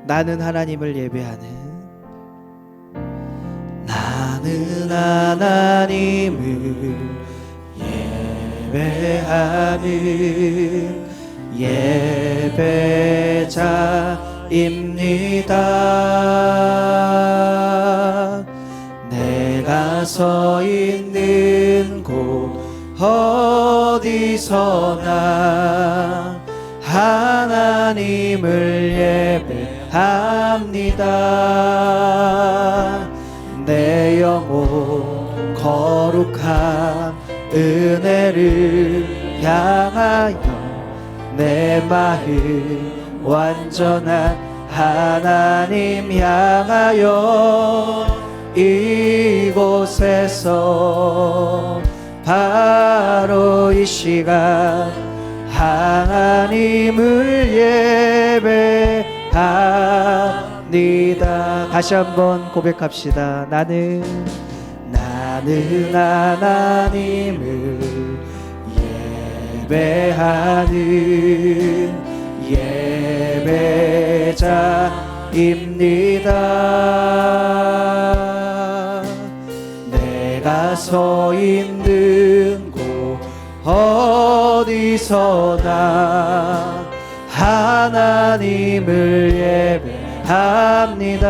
나는 하나님을 예배하는, 나는 하나님을 예배하는 예배자입니다. 내가 서 있는 곳 어디서나 하나님을 예배합니다. 내 영혼 거룩한 은혜를 향하여 내 마음 완전한 하나님 향하여 이곳에서 바로 이 시간 하나님을 예배합니다. 다시 한번 고백합시다. 나는 하나님을 예배하는 예배자입니다. 내가 서 있는 곳 어디서나 하나님을 예배합니다.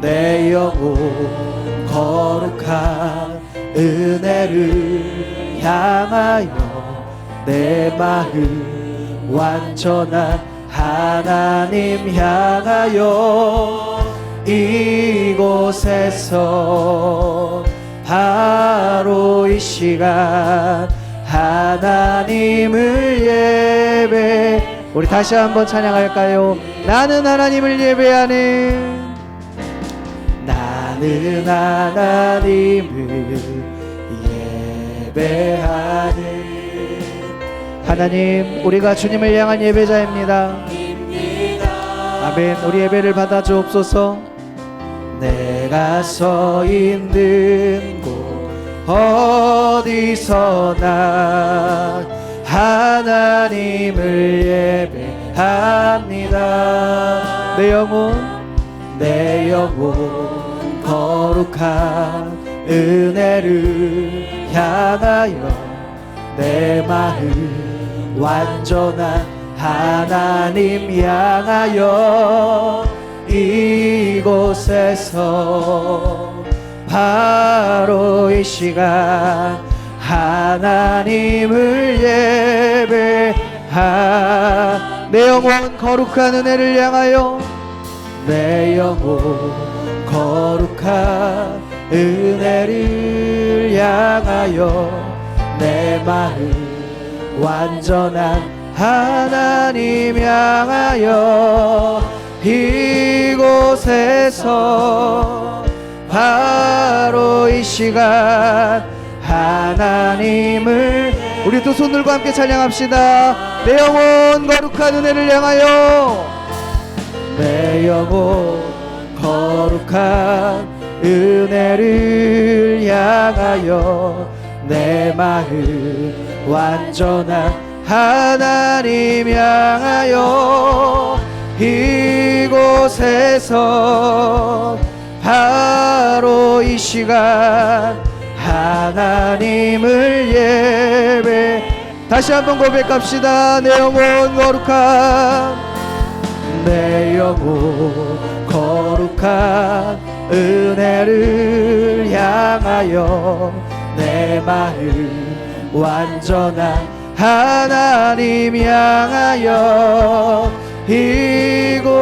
내 영혼 거룩한 은혜를 향하여 내 마음 완전한 하나님 향하여 이곳에서 바로 이 시간 하나님을 예배. 우리 다시 한번 찬양할까요? 나는 하나님을 예배하는, 나는 하나님을 예배하는. 하나님, 우리가 주님을 향한 예배자입니다. 아멘. 우리 예배를 받아 주옵소서. 내가 서 있는 곳 어디서나 하나님을 예배합니다. 내 영혼 거룩한 은혜를 향하여 내 마음 완전한 하나님 향하여 이곳에서 바로 이 시간 하나님을 내 영혼 거룩한 은혜를 향하여 내 영혼 거룩한 은혜를 향하여 내 마음 완전한 하나님 향하여 이곳에서 바로 이 시간 하나님을. 우리 두 손들과 함께 찬양합시다. 내 영혼 거룩한 은혜를 향하여 내 영혼 거룩한 은혜를 향하여 내 마음 완전한 하나님 향하여 이곳에서 바로 이 시간 하나님을 예배. 다시 한번 고백합시다. 내 영혼 거룩한, 내 영혼 거룩한 은혜를 향하여 내 마음 완전한 하나님 향하여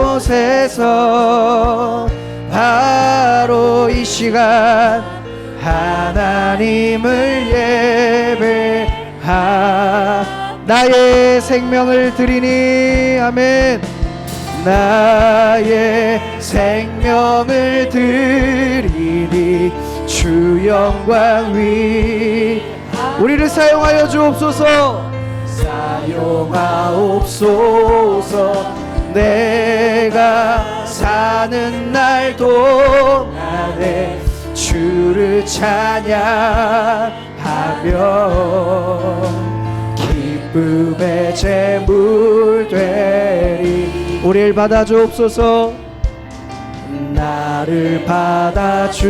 이곳에서 바로 이 시간 하나님을 나의 생명을 드리니. 아멘. 나의 생명을 드리니 주 영광 위 우리를 사용하여 주옵소서. 사용하옵소서. 내가 사는 날 동안에 주를 찬양하며 기쁨의 제물 되리. 우리를 받아주옵소서. 나를 받아주소서.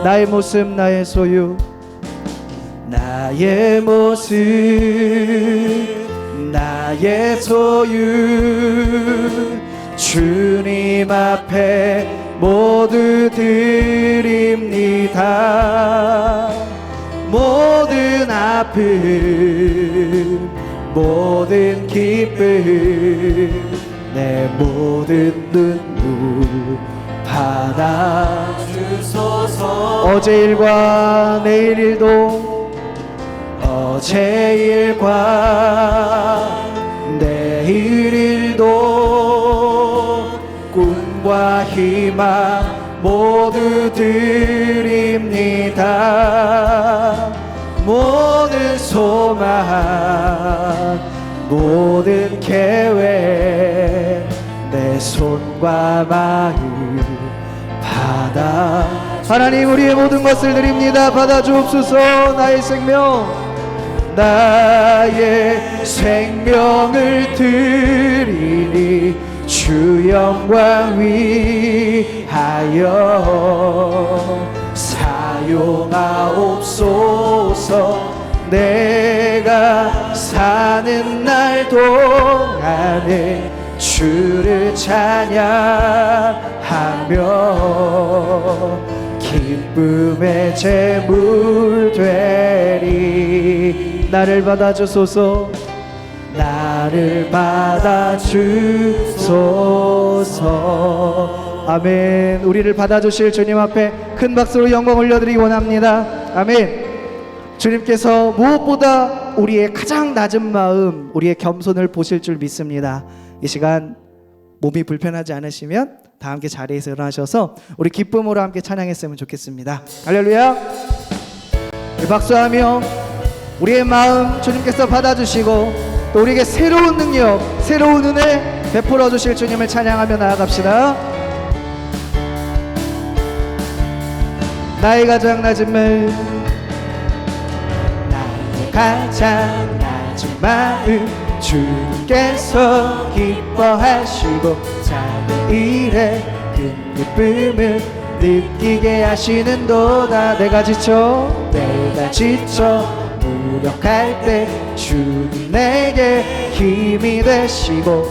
나의 모습 나의 소유, 나의 모습 나의 소유, 주님 앞에 모두 드립니다. 모든 아픔 모든 기쁨 내 모든 눈물 받아주소서. 어제 일과 내일 일도 어제 일과 내일 일도 꿈과 희망 모두 드립니다. 모든 소망 모든 계획 내 손과 마음 받아. 하나님 우리의 모든 것을 드립니다. 받아주옵소서. 나의 생명 나의 생명을 드리니 주 영광 위하여 사용하옵소서. 내가 사는 날 동안에 주를 찬양하며 기쁨의 제물 되리. 나를 받아주소서. 나를 받아주소서. 아멘. 우리를 받아주실 주님 앞에 큰 박수로 영광 올려드리기 원합니다. 아멘. 주님께서 무엇보다 우리의 가장 낮은 마음, 우리의 겸손을 보실 줄 믿습니다. 이 시간 몸이 불편하지 않으시면 다 함께 자리에서 일어나셔서 우리 기쁨으로 함께 찬양했으면 좋겠습니다. 할렐루야. 박수하며 우리의 마음 주님께서 받아주시고 또 우리에게 새로운 능력, 새로운 은혜 베풀어 주실 주님을 찬양하며 나아갑시다. 나의 가장 낮은 마음, 나의 가장 낮은 마음 주님께서 기뻐하시고 작은 일에 큰 기쁨을 느끼게 하시는도다. 내가 지쳐 무력할 때 주님 내게 힘이 되시고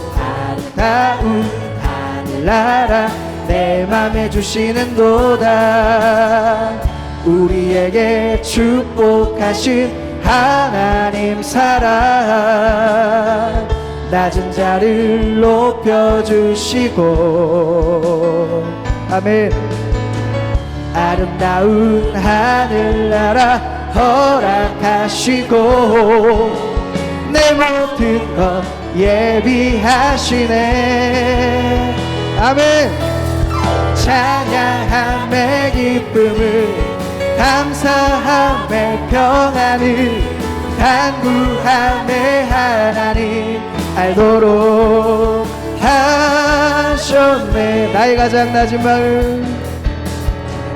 아름다운 하늘나라 내 맘에 주시는도다. 우리에게 축복하신 하나님 사랑 낮은 자를 높여주시고 아멘. 아름다운 하늘나라 허락하시고 내 모든 것 예비하시네. 아멘. 찬양함의 기쁨을 감사함의 평안을 간구함의 하나님 알도록 하셨네. 나의 가장 낮은 마음,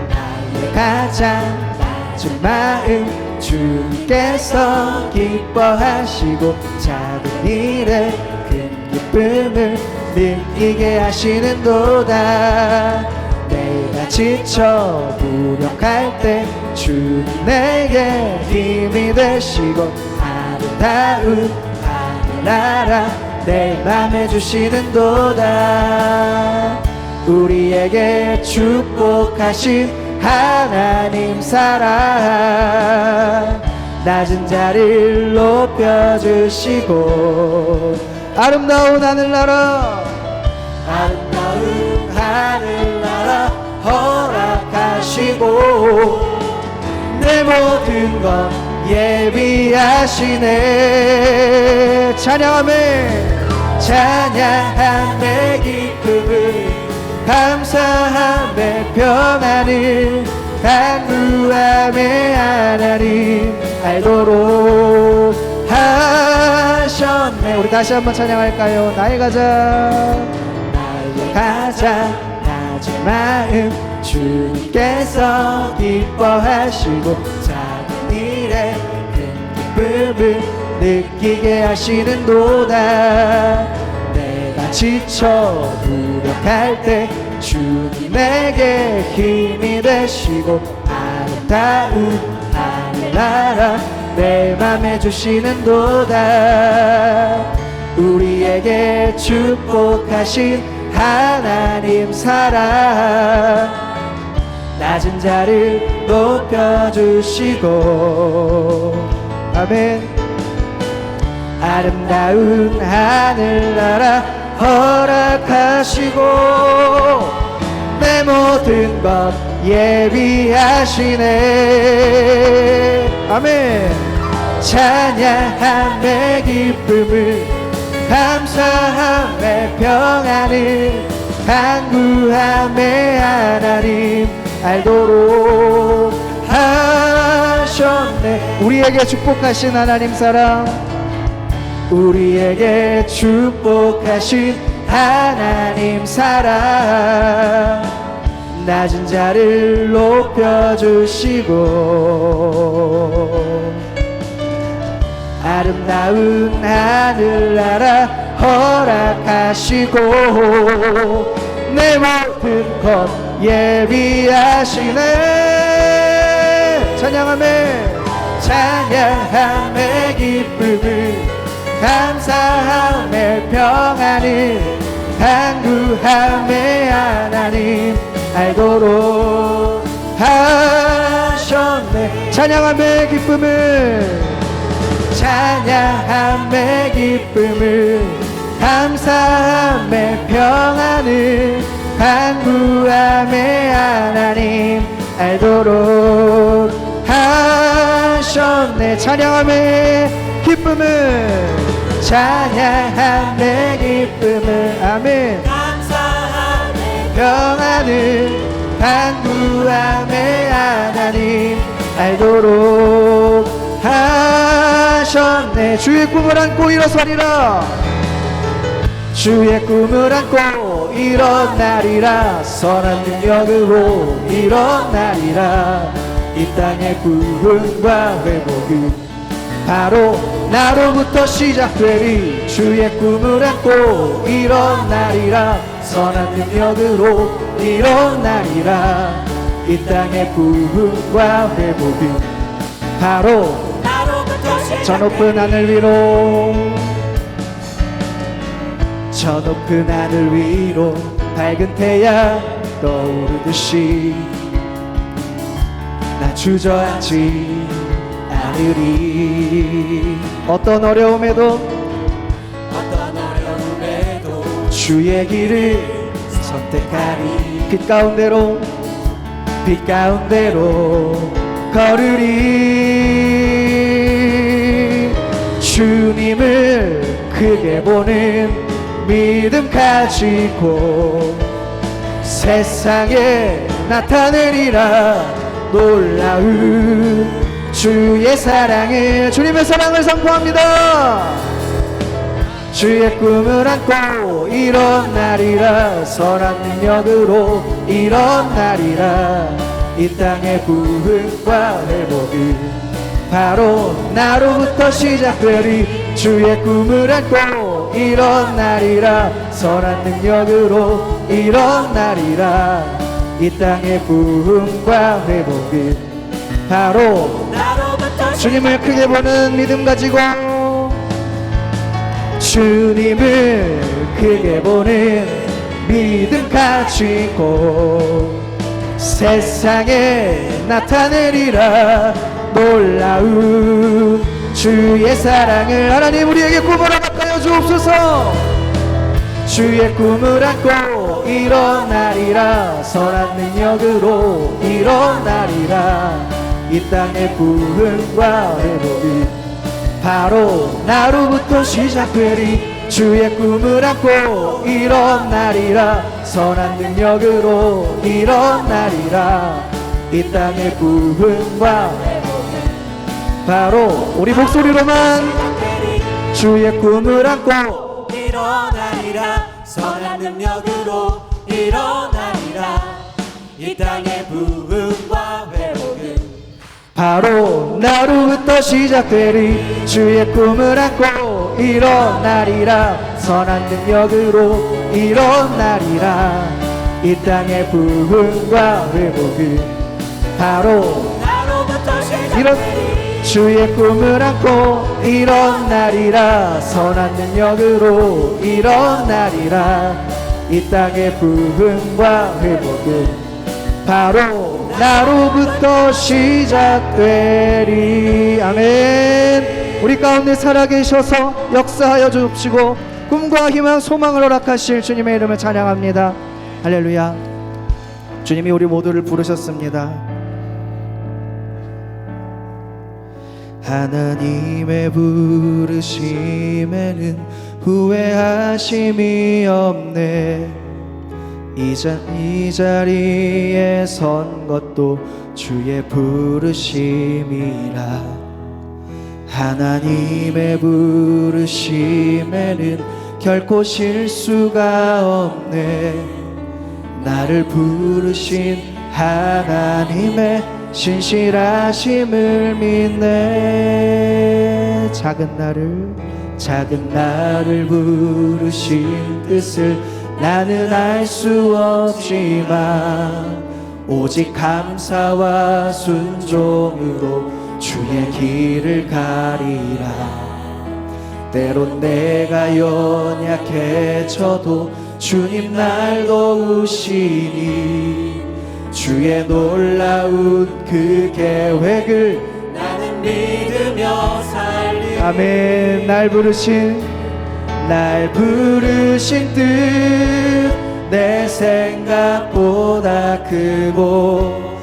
나의 가장 낮은 마음 주께서 기뻐하시고 작은 일에 큰 기쁨을 느끼게 하시는도다. 내가 지쳐 무력할 때 주 내게 힘이 되시고 아름다운 하늘나라 내 맘에 주시는도다. 우리에게 축복하신 하나님 사랑 낮은 자를 높여주시고 아름다운 하늘나라 허락하시고 내 모든 것 예비하시네. 찬양함의 기쁨을 감사함의 평안을 간구함의 하나님 알도록 하셨네. 우리 다시 한번 찬양할까요? 나의 가장 낮은 마음 주께서 기뻐하시고 작은 일에 큰 기쁨을 느끼게 하시는도다. 지쳐 무력할 때 주님에게 힘이 되시고 아름다운 하늘나라 내 맘에 주시는도다. 우리에게 축복하신 하나님 사랑 낮은 자를 높여주시고 아멘. 아름다운 하늘나라 허락하시고 내 모든 것 예비하시네. 아멘. 찬양함의 기쁨을 감사함의 평안을 간구함의 하나님 알도록 하셨네. 우리에게 축복하신 하나님 사랑 우리에게 축복하신 하나님 사랑 낮은 자를 높여주시고 아름다운 하늘나라 허락하시고 내 모든 것 예비하시네. 찬양함에 찬양함의 기쁨을 감사함의 평안을 간구함의 하나님 알도록 하셨네. 찬양함의 기쁨을 찬양함의 기쁨을 감사함의 평안을 간구함의 하나님 알도록 하셨네. 찬양함의 기쁨을 찬양함의 기쁨을 아멘 감사함의 평안을 간구함의 하나님 알도록 하셨네. 주의 꿈을 안고 일어서리라. 주의 꿈을 안고 일어나리라. 선한 능력으로 일어나리라. 이 땅의 구원과 회복은 바로 나로부터 시작되리. 주의 꿈을 안고 일어나리라. 선한 능력으로 일어나리라. 이 땅의 구원과 회복은 바로 저 높은 하늘 위로 저 높은 하늘 위로 밝은 태양 떠오르듯이 나 주저앉지 않으리. 어떤 어려움에도 주의 길을 선택하리. 빛 가운데로 걸으리. 주님을 크게 보는 믿음 가지고 세상에 나타내리라. 놀라운 주의 사랑을 주님의 사랑을 선포합니다. 주의 꿈을 안고 일어나리라. 선한 능력으로 일어나리라. 이 땅의 구원과 회복은 바로 나로부터 시작되리. 주의 꿈을 안고 일어나리라. 선한 능력으로 일어나리라. 이 땅의 구원과 회복은 바로 주님을 크게 보는 믿음 가지고 주님을 크게 보는 믿음 가지고 세상에 나타내리라. 놀라운 주의 사랑을 하나님 우리에게 꿈을 허락하여 주옵소서. 주의 꿈을 안고 일어나리라. 선한 능력으로 일어나리라. 이 땅의 구원과 회복이 바로 나로부터 시작되리. 주의 꿈을 안고 일어나리라. 선한 능력으로 일어나리라. 이 땅의 구원과 바로 우리 목소리로만 주의 꿈을 안고 일어나리라. 선한 능력으로 일어나리라. 이 땅의 부흥과 회복은 바로 나로부터 시작되리. 주의 꿈을 안고 일어나리라. 선한 능력으로 일어나리라. 이 땅의 부흥과 회복은 바로 나로부터 이런 시작되리. 주의 꿈을 안고 일어나리라. 선한 능력으로 일어나리라. 이 땅의 부흥과 회복은 바로 나로부터 시작되리. 아멘. 우리 가운데 살아계셔서 역사하여 주옵시고 꿈과 희망 소망을 허락하실 주님의 이름을 찬양합니다. 할렐루야. 주님이 우리 모두를 부르셨습니다. 하나님의 부르심에는 후회하심이 없네. 이 자리에 선 것도 주의 부르심이라. 하나님의 부르심에는 결코 실수가 없네. 나를 부르신 하나님의 신실하심을 믿네. 작은 나를 부르신 뜻을 나는 알 수 없지만 오직 감사와 순종으로 주의 길을 가리라. 때론 내가 연약해져도 주님 날 도우시니 주의 놀라운 그 계획을 나는 믿으며 살리. 아멘. 날 부르신 뜻 내 생각보다 크고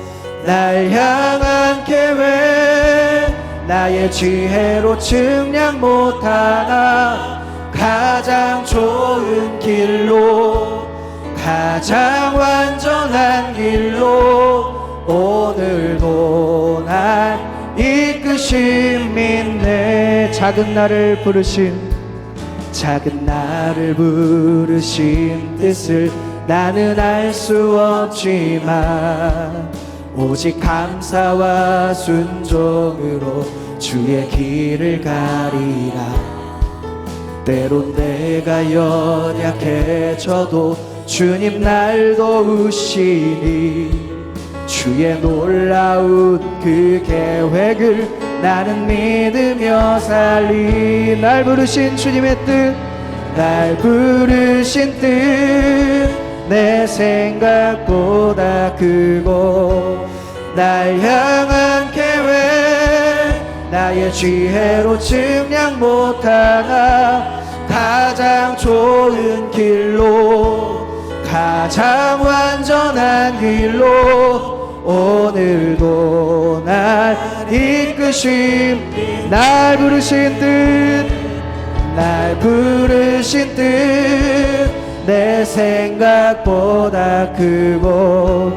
날 향한 계획 나의 지혜로 측량 못하나 가장 좋은 길로 가장 완전한 길로 오늘도 날 이끄심 믿네. 작은 나를 부르신 뜻을 나는 알 수 없지만 오직 감사와 순종으로 주의 길을 가리라. 때론 내가 연약해져도 주님 날 도우시니 주의 놀라운 그 계획을 나는 믿으며 살리. 날 부르신 주님의 뜻 내 생각보다 크고 날 향한 계획 나의 지혜로 측량 못하나 가장 좋은 길로 가장 완전한 길로 오늘도 날 이끄심. 날 부르신 뜻 내 생각보다 크고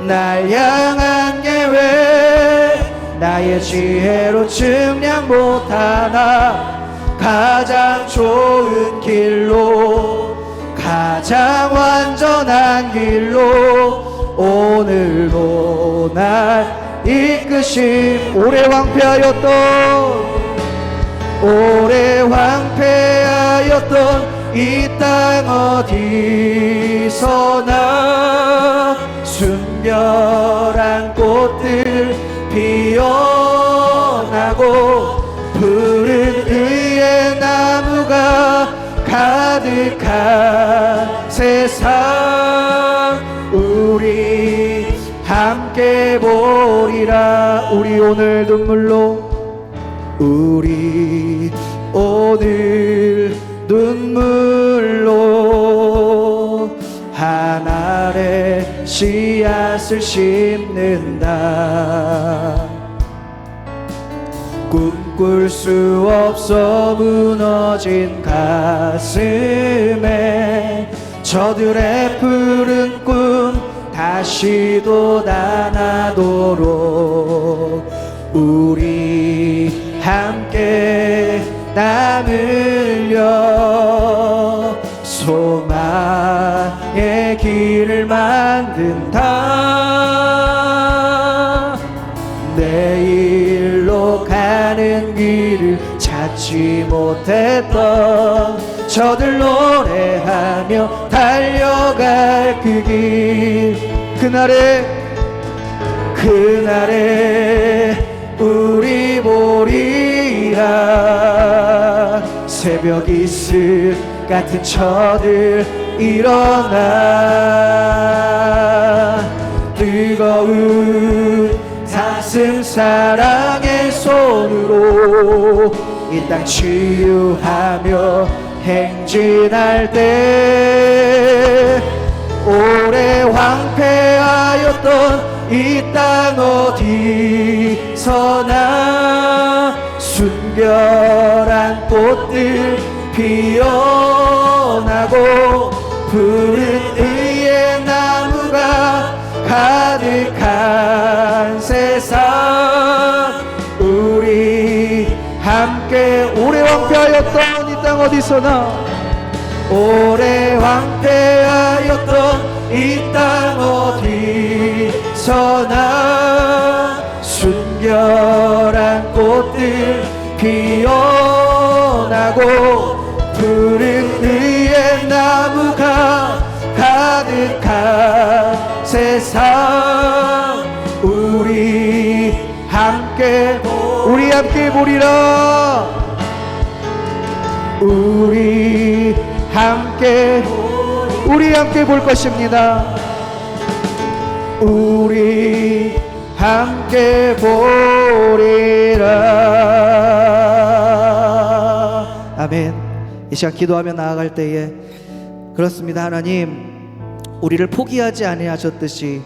날 향한 계획 나의 지혜로 측량 못하나 가장 좋은 길로 가장 완전한 길로 오늘도 날 이끄심. 오래 황폐하였던 이 땅 어디서나 순별한 꽃들 피어나고 푸른 의의 나무가 가득한 세상 우리 함께 보리라. 우리 오늘 눈물로 하늘에 씨앗을 심는다. 꿈꿀 수 없어 무너진 가슴에 저들의 푸른 꿈 다시 돋아나도록 우리 함께 땀 흘려 소망의 길을 만든다. 내일 보지 못했던 저들 노래하며 달려갈 그 길, 그날에 우리 보리라. 새벽 이슬 같은 저들 일어나 뜨거운 가슴 사랑의 손으로 이 땅 치유하며 행진할 때 오래 황폐하였던 이 땅 어디서나 순결한 꽃들 피어나고 푸른 의의 나무가 가득한 세상 우리 함께 오래 황폐하였던 이 땅 어디서나 오래 황폐하였던 이 땅 어디서나 순결한 꽃들 피어나고 푸른 의의 나무가 가득한 세상 우리 함께 보리라. 우리 함께 볼 것입니다. 우리 함께 보리라. 아멘. 이 시간 기도하며 나아갈 때에 그렇습니다. 하나님, 우리를 포기하지 아니하셨듯이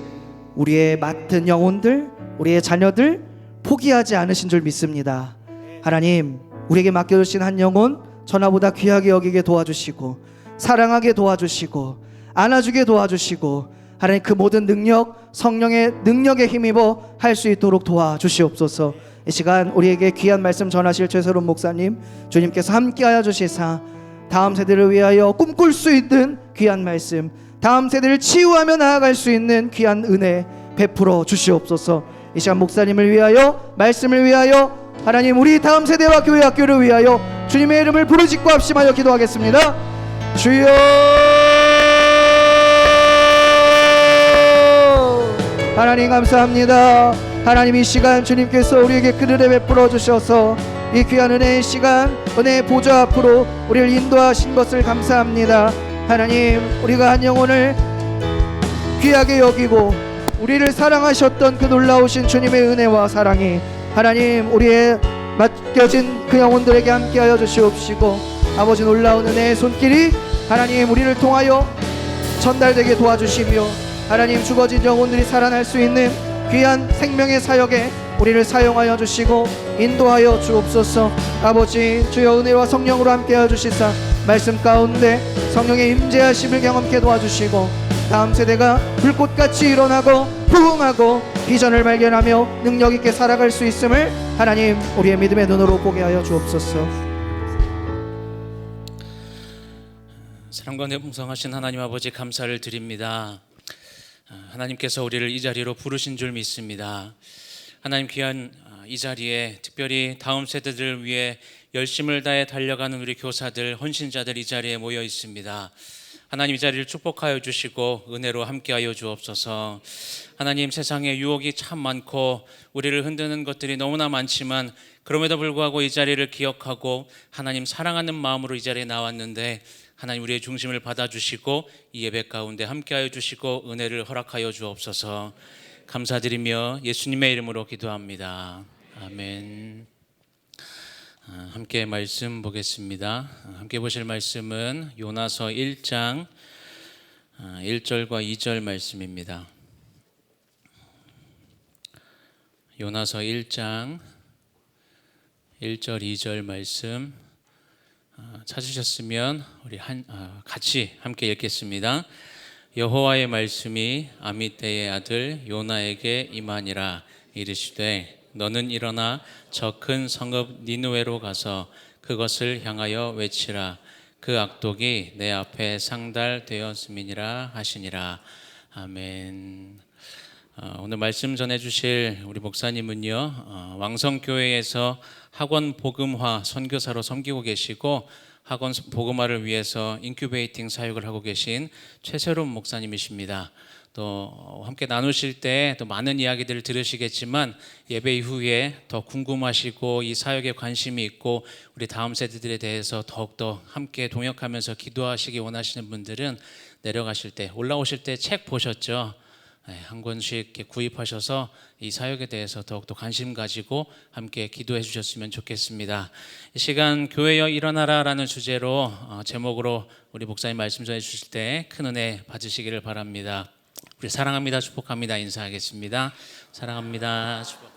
우리의 맡은 영혼들, 우리의 자녀들 포기하지 않으신 줄 믿습니다. 하나님, 우리에게 맡겨주신 한 영혼 전하보다 귀하게 여기게 도와주시고 사랑하게 도와주시고 안아주게 도와주시고 하나님 그 모든 능력, 성령의 능력에 힘입어 할 수 있도록 도와주시옵소서. 이 시간 우리에게 귀한 말씀 전하실 최서론 목사님, 주님께서 함께하여 주시사 다음 세대를 위하여 꿈꿀 수 있는 귀한 말씀, 다음 세대를 치유하며 나아갈 수 있는 귀한 은혜 베풀어 주시옵소서. 이 시간 목사님을 위하여, 말씀을 위하여, 하나님 우리 다음 세대와 교회 학교를 위하여 주님의 이름을 부르짖고 합심하여 기도하겠습니다. 주여, 하나님 감사합니다. 하나님 이 시간 주님께서 우리에게 그 은혜 베풀어 주셔서 이 귀한 은혜의 시간, 은혜의 보좌 앞으로 우리를 인도하신 것을 감사합니다. 하나님, 우리가 한 영혼을 귀하게 여기고 우리를 사랑하셨던 그 놀라우신 주님의 은혜와 사랑이 하나님 우리의 맡겨진 그 영혼들에게 함께하여 주시옵시고 아버지 놀라운 은혜의 손길이 하나님 우리를 통하여 전달되게 도와주시며 하나님 죽어진 영혼들이 살아날 수 있는 귀한 생명의 사역에 우리를 사용하여 주시고 인도하여 주옵소서. 아버지 주여 은혜와 성령으로 함께하여 주시사 말씀 가운데 성령의 임재하심을 경험케 도와주시고 다음 세대가 불꽃같이 일어나고 부흥하고 비전을 발견하며 능력 있게 살아갈 수 있음을 하나님 우리의 믿음의 눈으로 보게 하여 주옵소서. 사랑과 풍성하신 하나님 아버지 감사를 드립니다. 하나님께서 우리를 이 자리로 부르신 줄 믿습니다. 하나님 귀한 이 자리에 특별히 다음 세대들을 위해 열심을 다해 달려가는 우리 교사들, 헌신자들 이 자리에 모여 있습니다. 하나님 이 자리를 축복하여 주시고 은혜로 함께하여 주옵소서. 하나님 세상에 유혹이 참 많고 우리를 흔드는 것들이 너무나 많지만 그럼에도 불구하고 이 자리를 기억하고 하나님 사랑하는 마음으로 이 자리에 나왔는데 하나님 우리의 중심을 받아주시고 이 예배 가운데 함께하여 주시고 은혜를 허락하여 주옵소서. 감사드리며 예수님의 이름으로 기도합니다. 아멘. 함께 말씀 보겠습니다. 함께 보실 말씀은 요나서 1장 1절과 2절 말씀입니다. 요나서 1장 1절 2절 말씀 찾으셨으면 우리 같이 함께 읽겠습니다. 여호와의 말씀이 아미떼의 아들 요나에게 임하니라. 이르시되 너는 일어나 저 큰 성읍 니느웨로 가서 그것을 향하여 외치라. 그 악독이 내 앞에 상달되었음이니라 하시니라. 아멘. 오늘 말씀 전해주실 우리 목사님은요, 왕성교회에서 학원 복음화 선교사로 섬기고 계시고 학원 복음화를 위해서 인큐베이팅 사역을 하고 계신 최세롬 목사님이십니다. 또 함께 나누실 때 또 많은 이야기들을 들으시겠지만 예배 이후에 더 궁금하시고 이 사역에 관심이 있고 우리 다음 세대들에 대해서 더욱더 함께 동역하면서 기도하시기 원하시는 분들은 내려가실 때, 올라오실 때 책 보셨죠? 한 권씩 이렇게 구입하셔서 이 사역에 대해서 더욱더 관심 가지고 함께 기도해 주셨으면 좋겠습니다. 이 시간 교회여 일어나라라는 주제로 제목으로 우리 목사님 말씀 전해 주실 때 큰 은혜 받으시기를 바랍니다. 우리 사랑합니다, 축복합니다 인사하겠습니다. 사랑합니다, 축복.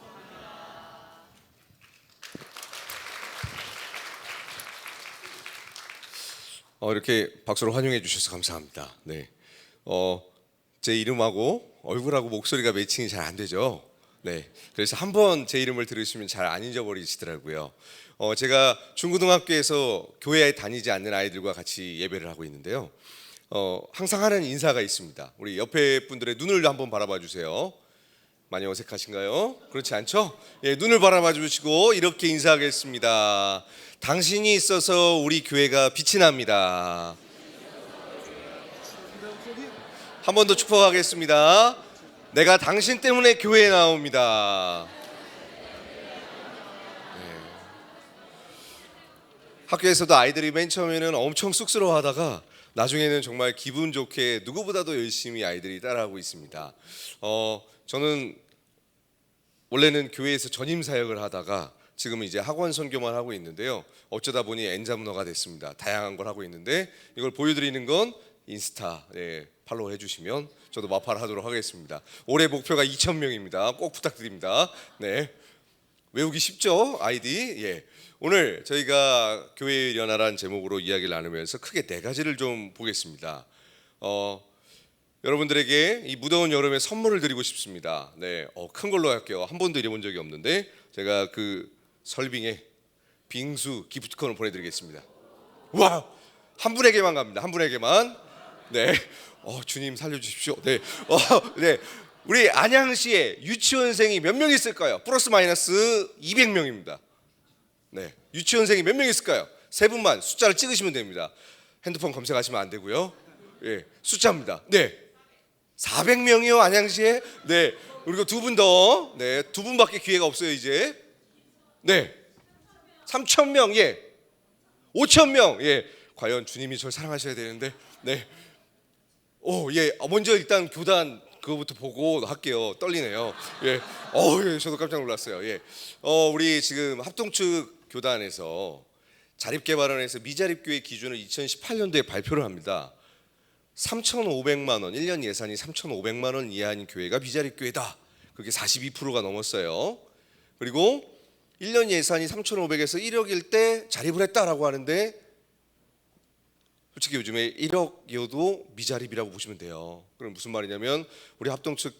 이렇게 박수로 환영해 주셔서 감사합니다. 네, 제 이름하고 얼굴하고 목소리가 매칭이 잘 안 되죠. 네, 그래서 한번 제 이름을 들으시면 잘 안 잊어버리시더라고요. 제가 중고등학교에서 교회에 다니지 않는 아이들과 같이 예배를 하고 있는데요. 항상 하는 인사가 있습니다. 우리 옆에 분들의 눈을 한번 바라봐 주세요. 많이 어색하신가요? 그렇지 않죠? 예, 눈을 바라봐 주시고 이렇게 인사하겠습니다. 당신이 있어서 우리 교회가 빛이 납니다. 한 번 더 축복하겠습니다. 내가 당신 때문에 교회에 나옵니다. 네. 학교에서도 아이들이 맨 처음에는 엄청 쑥스러워하다가 나중에는 정말 기분 좋게 누구보다도 열심히 아이들이 따라하고 있습니다. 저는 원래는 교회에서 전임 사역을 하다가 지금은 이제 학원 선교만 하고 있는데요. 어쩌다 보니 엔자문어가 됐습니다. 다양한 걸 하고 있는데 이걸 보여드리는 건 인스타 팔로우 해주시면 저도 마팔하도록 하겠습니다. 올해 목표가 2,000명입니다. 꼭 부탁드립니다. 네, 외우기 쉽죠? 아이디. 예. 오늘 저희가 교회의 일어나라는 제목으로 이야기를 나누면서 크게 네 가지를 좀 보겠습니다. 여러분들에게 이 무더운 여름에 선물을 드리고 싶습니다. 네, 큰 걸로 할게요. 한 번도 이래본 적이 없는데 제가 그 설빙에 빙수 기프트콘을 보내드리겠습니다. 와, 한 분에게만 갑니다. 한 분에게만. 네, 주님 살려주십시오. 네, 네, 우리 안양시에 유치원생이 몇 명 있을까요? 플러스 마이너스 200명입니다. 네, 유치원생이 몇 명 있을까요? 세 분만 숫자를 찍으시면 됩니다. 핸드폰 검색하시면 안 되고요. 예, 숫자입니다. 네, 400명이요 안양시에. 네, 그리고 두 분 더. 네, 두 분밖에 기회가 없어요 이제. 네, 3,000명. 예, 5,000명. 예, 과연 주님이 저를 사랑하셔야 되는데. 네, 예, 먼저 일단 교단 그거부터 보고 할게요. 떨리네요. 예, 예, 저도 깜짝 놀랐어요. 예, 우리 지금 합동측 교단에서 자립개발원에서 미자립교회 기준을 2018년도에 발표를 합니다. 3,500만 원, 1년 예산이 3,500만 원 이하인 교회가 미자립교회다. 그게 42%가 넘었어요. 그리고 1년 예산이 3,500에서 1억일 때 자립을 했다라고 하는데 솔직히 요즘에 1억이어도 미자립이라고 보시면 돼요. 그럼 무슨 말이냐면 우리 합동측에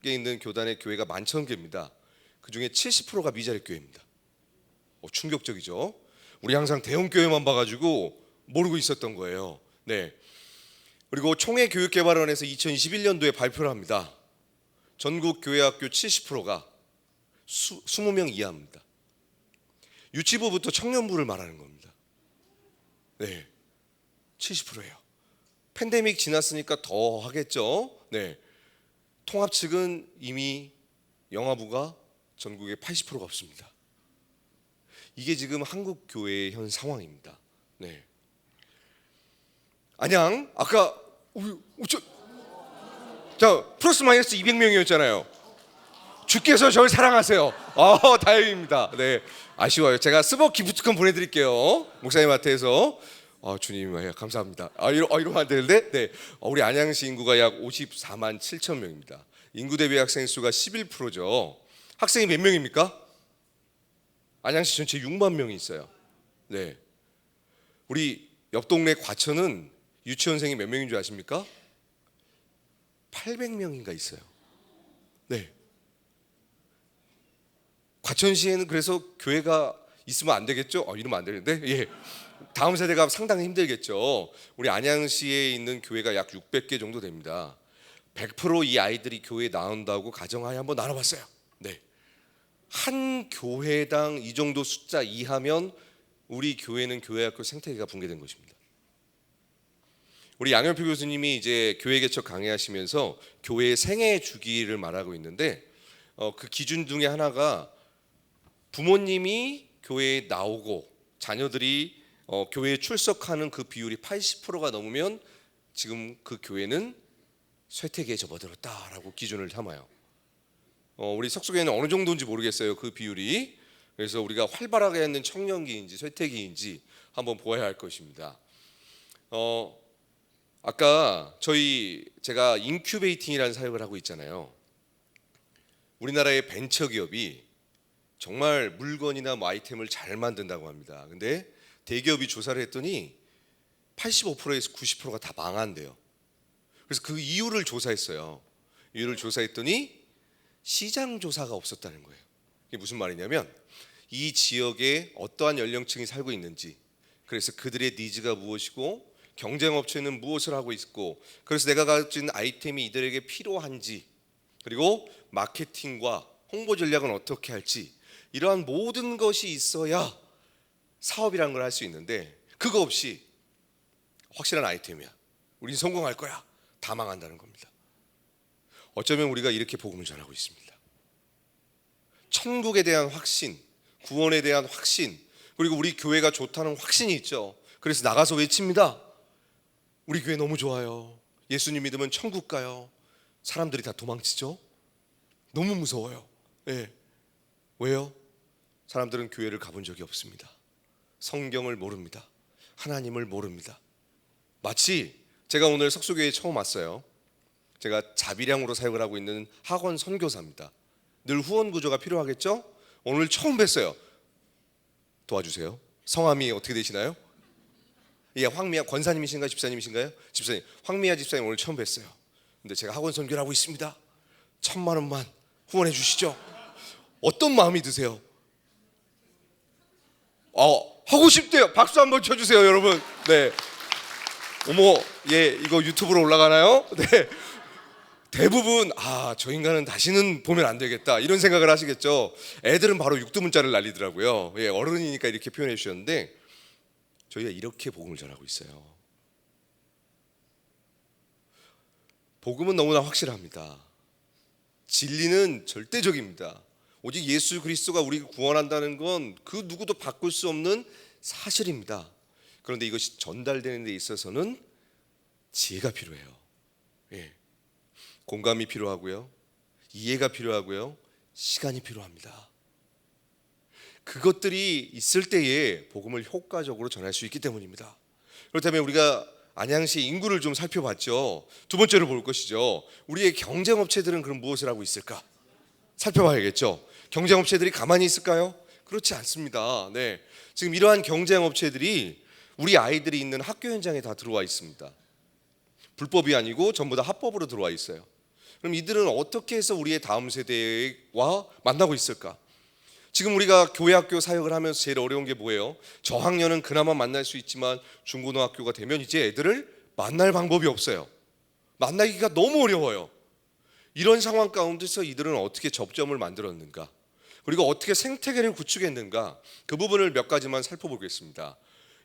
있는 교단의 교회가 11,000개입니다. 그중에 70%가 미자립교회입니다. 충격적이죠. 우리 항상 대형교회만 봐가지고 모르고 있었던 거예요. 네. 그리고 총회교육개발원에서 2021년도에 발표를 합니다. 전국 교회학교 70%가 20명 이하입니다. 유치부부터 청년부를 말하는 겁니다. 네, 70%예요. 팬데믹 지났으니까 더 하겠죠. 네, 통합 측은 이미 영아부가 전국에 80%가 없습니다. 이게 지금 한국 교회의 현 상황입니다. 네. 안양 아까 자 플러스 마이너스 200명이었잖아요. 주께서 저를 사랑하세요. 다행입니다. 네, 아쉬워요. 제가 스벅 기프트콘 보내드릴게요. 목사님한테서. 주님 감사합니다. 이러면 안 되는데. 네, 우리 안양시 인구가 약 54만 7천 명입니다. 인구 대비 학생 수가 11%죠. 학생이 몇 명입니까? 안양시 전체 6만 명이 있어요. 네, 우리 옆 동네 과천은 유치원생이 몇 명인 줄 아십니까? 800명인가 있어요. 네, 과천시에는 그래서 교회가 있으면 안 되겠죠? 이러면 안 되는데. 예, 다음 세대가 상당히 힘들겠죠. 우리 안양시에 있는 교회가 약 600개 정도 됩니다. 100%이 아이들이 교회에 나온다고 가정하에 한번 나눠봤어요. 네. 한 교회당 이 정도 숫자 이하면 우리 교회는 교회학교 생태계가 붕괴된 것입니다. 우리 양현표 교수님이 이제 교회 개척 강의하시면서 교회의 생애 주기를 말하고 있는데 그 기준 중에 하나가 부모님이 교회에 나오고 자녀들이 교회에 출석하는 그 비율이 80%가 넘으면 지금 그 교회는 쇠퇴기에 접어들었다라고 기준을 삼아요. 우리 석수교회는 어느 정도인지 모르겠어요, 그 비율이. 그래서 우리가 활발하게 있는 청년기인지 쇠퇴기인지 한번 보아야 할 것입니다. 아까 제가 인큐베이팅이라는 사역을 하고 있잖아요. 우리나라의 벤처기업이 정말 물건이나 뭐 아이템을 잘 만든다고 합니다. 근데 대기업이 조사를 했더니 85%에서 90%가 다 망한대요. 그래서 그 이유를 조사했어요. 이유를 조사했더니 시장 조사가 없었다는 거예요. 이게 무슨 말이냐면 이 지역에 어떠한 연령층이 살고 있는지, 그래서 그들의 니즈가 무엇이고 경쟁업체는 무엇을 하고 있고, 그래서 내가 가진 아이템이 이들에게 필요한지, 그리고 마케팅과 홍보 전략은 어떻게 할지, 이러한 모든 것이 있어야 사업이라는 걸 할 수 있는데 그거 없이 확실한 아이템이야, 우린 성공할 거야, 다 망한다는 겁니다. 어쩌면 우리가 이렇게 복음을 전하고 있습니다. 천국에 대한 확신, 구원에 대한 확신, 그리고 우리 교회가 좋다는 확신이 있죠. 그래서 나가서 외칩니다. 우리 교회 너무 좋아요. 예수님 믿으면 천국 가요. 사람들이 다 도망치죠. 너무 무서워요. 네. 왜요? 사람들은 교회를 가본 적이 없습니다. 성경을 모릅니다. 하나님을 모릅니다. 마치 제가 오늘 석수교회에 처음 왔어요. 제가 자비량으로 사역을 하고 있는 학원 선교사입니다. 늘 후원 구조가 필요하겠죠? 오늘 처음 뵀어요. 도와주세요. 성함이 어떻게 되시나요? 예, 황미아 권사님이신가요? 집사님이신가요? 집사님. 황미아 집사님 오늘 처음 뵀어요. 근데 제가 학원 선교를 하고 있습니다. 1,000만 원만 후원해 주시죠. 어떤 마음이 드세요? 하고 싶대요. 박수 한번 쳐주세요, 여러분. 네. 어머, 예, 이거 유튜브로 올라가나요? 네. 대부분 저 인간은 다시는 보면 안 되겠다 이런 생각을 하시겠죠. 애들은 바로 육두문자를 날리더라고요. 예, 어른이니까 이렇게 표현해 주셨는데 저희가 이렇게 복음을 전하고 있어요. 복음은 너무나 확실합니다. 진리는 절대적입니다. 오직 예수 그리스도가 우리를 구원한다는 건 그 누구도 바꿀 수 없는 사실입니다. 그런데 이것이 전달되는 데 있어서는 지혜가 필요해요. 예. 공감이 필요하고요, 이해가 필요하고요, 시간이 필요합니다. 그것들이 있을 때에 복음을 효과적으로 전할 수 있기 때문입니다. 그렇다면 우리가 안양시 인구를 좀 살펴봤죠. 두 번째로 볼 것이죠. 우리의 경쟁업체들은 그럼 무엇을 하고 있을까? 살펴봐야겠죠. 경쟁업체들이 가만히 있을까요? 그렇지 않습니다. 네. 지금 이러한 경쟁업체들이 우리 아이들이 있는 학교 현장에 다 들어와 있습니다. 불법이 아니고 전부 다 합법으로 들어와 있어요. 그럼 이들은 어떻게 해서 우리의 다음 세대와 만나고 있을까? 지금 우리가 교회 학교 사역을 하면서 제일 어려운 게 뭐예요? 저학년은 그나마 만날 수 있지만 중고등학교가 되면 이제 애들을 만날 방법이 없어요. 만나기가 너무 어려워요. 이런 상황 가운데서 이들은 어떻게 접점을 만들었는가? 그리고 어떻게 생태계를 구축했는가? 그 부분을 몇 가지만 살펴보겠습니다.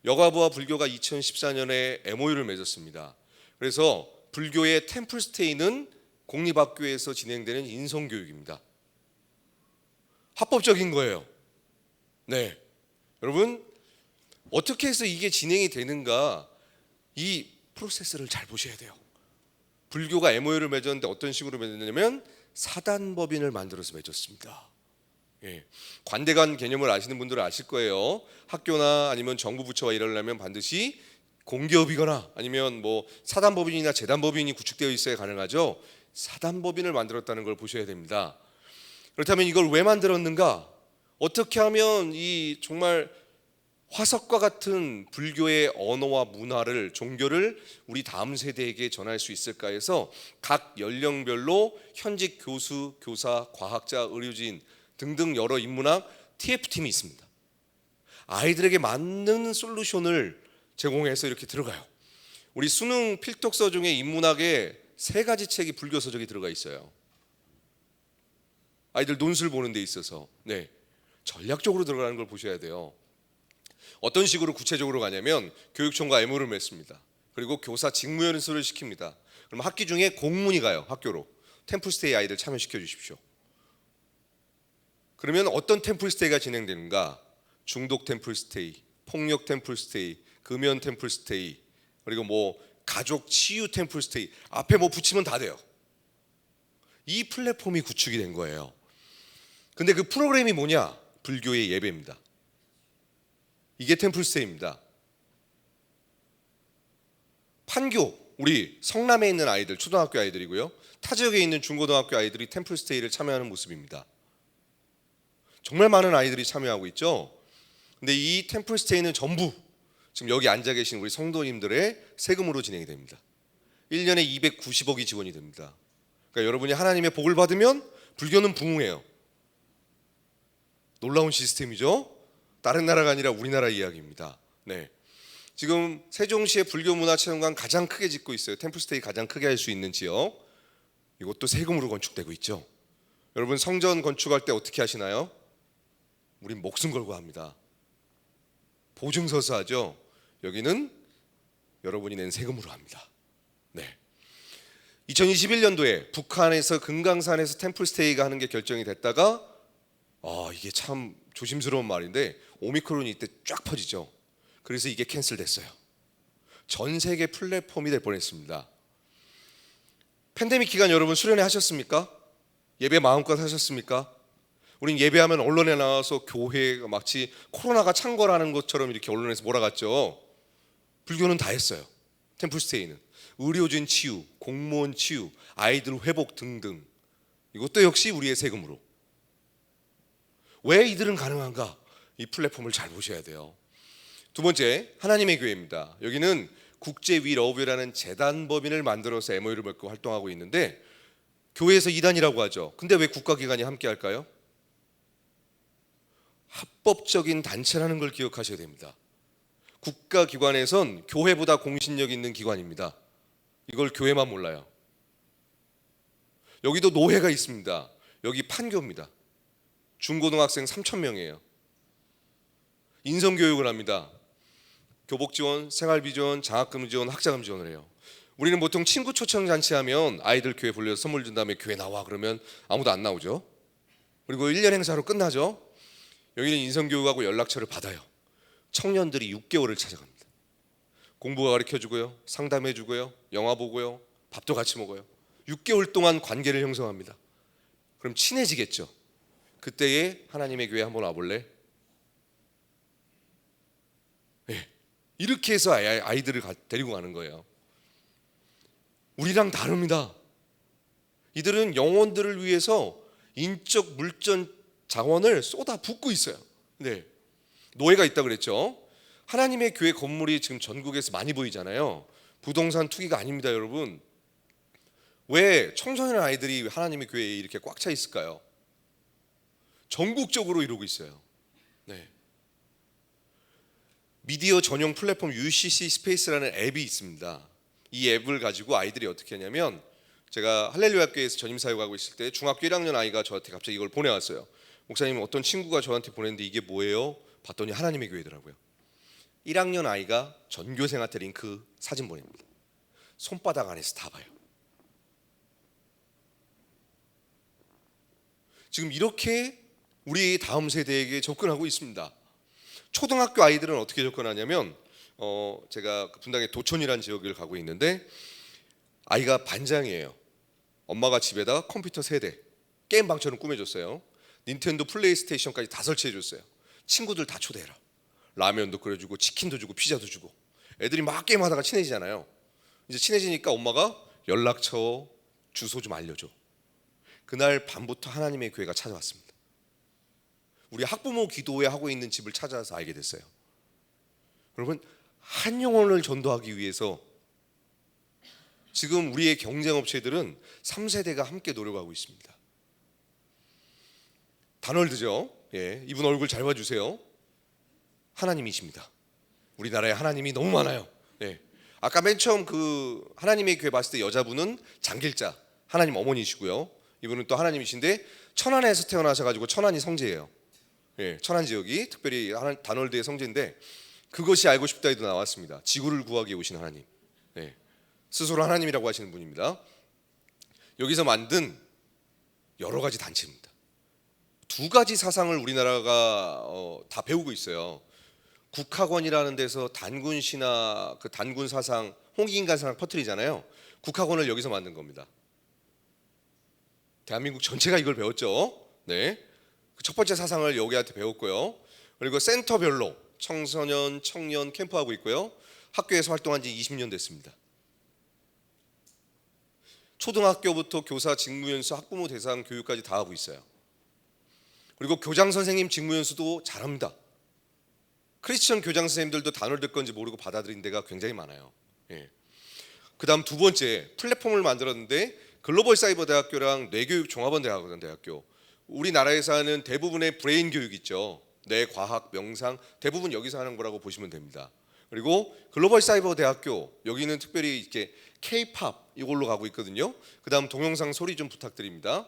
여가부와 불교가 2014년에 MOU를 맺었습니다. 그래서 불교의 템플스테이는 공립학교에서 진행되는 인성교육입니다. 합법적인 거예요. 네, 여러분 어떻게 해서 이게 진행이 되는가, 이 프로세스를 잘 보셔야 돼요. 불교가 MOU를 맺었는데 어떤 식으로 맺었냐면 사단법인을 만들어서 맺었습니다. 예. 관대간 개념을 아시는 분들은 아실 거예요. 학교나 아니면 정부 부처와 일하려면 반드시 공기업이거나 아니면 뭐 사단법인이나 재단법인이 구축되어 있어야 가능하죠. 사단법인을 만들었다는 걸 보셔야 됩니다. 그렇다면 이걸 왜 만들었는가? 어떻게 하면 이 정말 화석과 같은 불교의 언어와 문화를, 종교를 우리 다음 세대에게 전할 수 있을까 해서 각 연령별로 현직 교수, 교사, 과학자, 의료진 등등 여러 인문학 TF팀이 있습니다. 아이들에게 맞는 솔루션을 제공해서 이렇게 들어가요. 우리 수능 필독서 중에 인문학에 3가지 책이 불교 서적이 들어가 있어요. 아이들 논술 보는 데 있어서 전략적으로 들어가는 걸 보셔야 돼요. 어떤 식으로 구체적으로 가냐면 교육청과 MOU를 맺습니다. 그리고 교사 직무연수를 시킵니다. 그럼 학기 중에 공문이 가요. 학교로 템플스테이 아이들 참여시켜 주십시오. 그러면 어떤 템플스테이가 진행되는가? 중독 템플스테이, 폭력 템플스테이, 금연 템플스테이, 그리고 뭐 가족 치유 템플스테이, 앞에 뭐 붙이면 다 돼요. 이 플랫폼이 구축이 된 거예요. 근데 그 프로그램이 뭐냐? 불교의 예배입니다. 이게 템플스테이입니다. 판교, 우리 성남에 있는 아이들, 초등학교 아이들이고요, 타 지역에 있는 중고등학교 아이들이 템플스테이를 참여하는 모습입니다. 정말 많은 아이들이 참여하고 있죠. 근데 이 템플스테이는 전부 지금 여기 앉아 계신 우리 성도님들의 세금으로 진행이 됩니다. 1년에 290억이 지원이 됩니다. 그러니까 여러분이 하나님의 복을 받으면 불교는 부흥해요. 놀라운 시스템이죠. 다른 나라가 아니라 우리나라 이야기입니다. 지금 세종시의 불교문화체험관 가장 크게 짓고 있어요. 템플스테이 가장 크게 할 수 있는 지역. 이것도 세금으로 건축되고 있죠. 여러분 성전 건축할 때 어떻게 하시나요? 우린 목숨 걸고 합니다. 보증서서 하죠. 여기는 여러분이 낸 세금으로 합니다. 2021년도에 북한에서 금강산에서 템플스테이가 하는 게 결정이 됐다가 이게 참 조심스러운 말인데 오미크론이 이때 쫙 퍼지죠. 그래서 이게 캔슬됐어요. 전 세계 플랫폼이 될 뻔했습니다. 팬데믹 기간 여러분 수련회 하셨습니까? 예배 마음껏 하셨습니까? 우린 예배하면 언론에 나와서 교회가 마치 코로나가 창궐하는 것처럼 이렇게 언론에서 몰아갔죠. 불교는 다 했어요. 템플스테이는 의료진 치유, 공무원 치유, 아이들 회복 등등. 이것도 역시 우리의 세금으로. 왜 이들은 가능한가? 이 플랫폼을 잘 보셔야 돼요. 두 번째, 하나님의 교회입니다. 여기는 국제 위 러브라는 재단 법인을 만들어서 MOU를 맺고 활동하고 있는데 교회에서 이단이라고 하죠. 근데 왜 국가기관이 함께 할까요? 합법적인 단체라는 걸 기억하셔야 됩니다. 국가기관에선 교회보다 공신력 있는 기관입니다. 이걸 교회만 몰라요. 여기도 노회가 있습니다. 여기 판교입니다. 중고등학생 3,000명이에요. 인성교육을 합니다. 교복지원, 생활비지원, 장학금 지원, 학자금 지원을 해요. 우리는 보통 친구 초청 잔치하면 아이들 교회 불러서 선물 준 다음에 교회 나와 그러면 아무도 안 나오죠. 그리고 1년 행사로 끝나죠. 여기는 인성교육하고 연락처를 받아요. 청년들이 6개월을 찾아갑니다. 공부 가르쳐주고요, 상담해주고요, 영화 보고요, 밥도 같이 먹어요. 6개월 동안 관계를 형성합니다. 그럼 친해지겠죠. 그때에 하나님의 교회 한번 와볼래? 이렇게 해서 아이들을 데리고 가는 거예요. 우리랑 다릅니다. 이들은 영혼들을 위해서 인적 물전 자원을 쏟아붓고 있어요. 노예가 있다 그랬죠. 하나님의 교회 건물이 지금 전국에서 많이 보이잖아요. 부동산 투기가 아닙니다, 여러분. 왜 청소년 아이들이 하나님의 교회에 이렇게 꽉 차 있을까요? 전국적으로 이루고 있어요. 미디어 전용 플랫폼 UCC 스페이스라는 앱이 있습니다. 이 앱을 가지고 아이들이 어떻게 하냐면, 제가 할렐루야 학교에서 전임 사역하고 있을 때 중학교 1학년 아이가 저한테 갑자기 이걸 보내왔어요. 목사님, 어떤 친구가 저한테 보냈는데 이게 뭐예요? 봤더니 하나님의 교회더라고요. 1학년 아이가 전교생한테 링크 사진 보냅니다. 손바닥 안에서 다 봐요. 지금 이렇게 우리 다음 세대에게 접근하고 있습니다. 초등학교 아이들은 어떻게 접근하냐면, 제가 분당의 도촌이라는 지역을 가고 있는데 아이가 반장이에요. 엄마가 집에다 컴퓨터 3대, 게임방처럼 꾸며줬어요. 닌텐도 플레이스테이션까지 다 설치해줬어요. 친구들 다 초대해라. 라면도 끓여주고 치킨도 주고 피자도 주고. 애들이 막 게임하다가 친해지잖아요. 이제 친해지니까 엄마가 연락처, 주소 좀 알려줘. 그날 밤부터 하나님의 교회가 찾아왔습니다. 우리 학부모 기도회 하고 있는 집을 찾아서 알게 됐어요. 여러분, 한 영혼을 전도하기 위해서 지금 우리의 경쟁업체들은 3세대가 함께 노력하고 있습니다. 다널드죠. 이분 얼굴 잘 봐주세요. 하나님이십니다. 우리나라에 하나님이 너무 많아요. 아까 맨 처음 그 하나님의 교회 봤을 때 여자분은 장길자 하나님 어머니시고요. 이분은 또 하나님이신데 천안에서 태어나셔가지고 천안이 성지예요. 예, 천안 지역이 특별히 단월드의 성지인데 그것이 알고 싶다에도 나왔습니다. 지구를 구하기 위해 오신 하나님. 예, 스스로 하나님이라고 하시는 분입니다. 여기서 만든 여러 가지 단체입니다. 두 가지 사상을 우리나라가 다 배우고 있어요. 국학원이라는 데서 단군 신화, 그 단군 사상, 홍익인간 사상 퍼뜨리잖아요. 국학원을 여기서 만든 겁니다. 대한민국 전체가 이걸 배웠죠. 네, 첫 번째 사상을 여기한테 배웠고요. 그리고 센터별로 청소년, 청년 캠프하고 있고요. 학교에서 활동한 지 20년 됐습니다. 초등학교부터 교사 직무연수, 학부모 대상 교육까지 다 하고 있어요. 그리고 교장 선생님 직무연수도 잘합니다. 크리스천 교장 선생님들도 단월드 건지 모르고 받아들인 데가 굉장히 많아요. 예. 그 다음 두 번째 플랫폼을 만들었는데 글로벌 사이버 대학교랑 뇌교육 종합원대학교, 우리나라에서 하는 대부분의 브레인 교육 있죠. 뇌 과학, 명상 대부분 여기서 하는 거라고 보시면 됩니다. 그리고 글로벌 사이버 대학교 여기는 특별히 이렇게 K-팝 이걸로 가고 있거든요. 그 다음 동영상 소리 좀 부탁드립니다.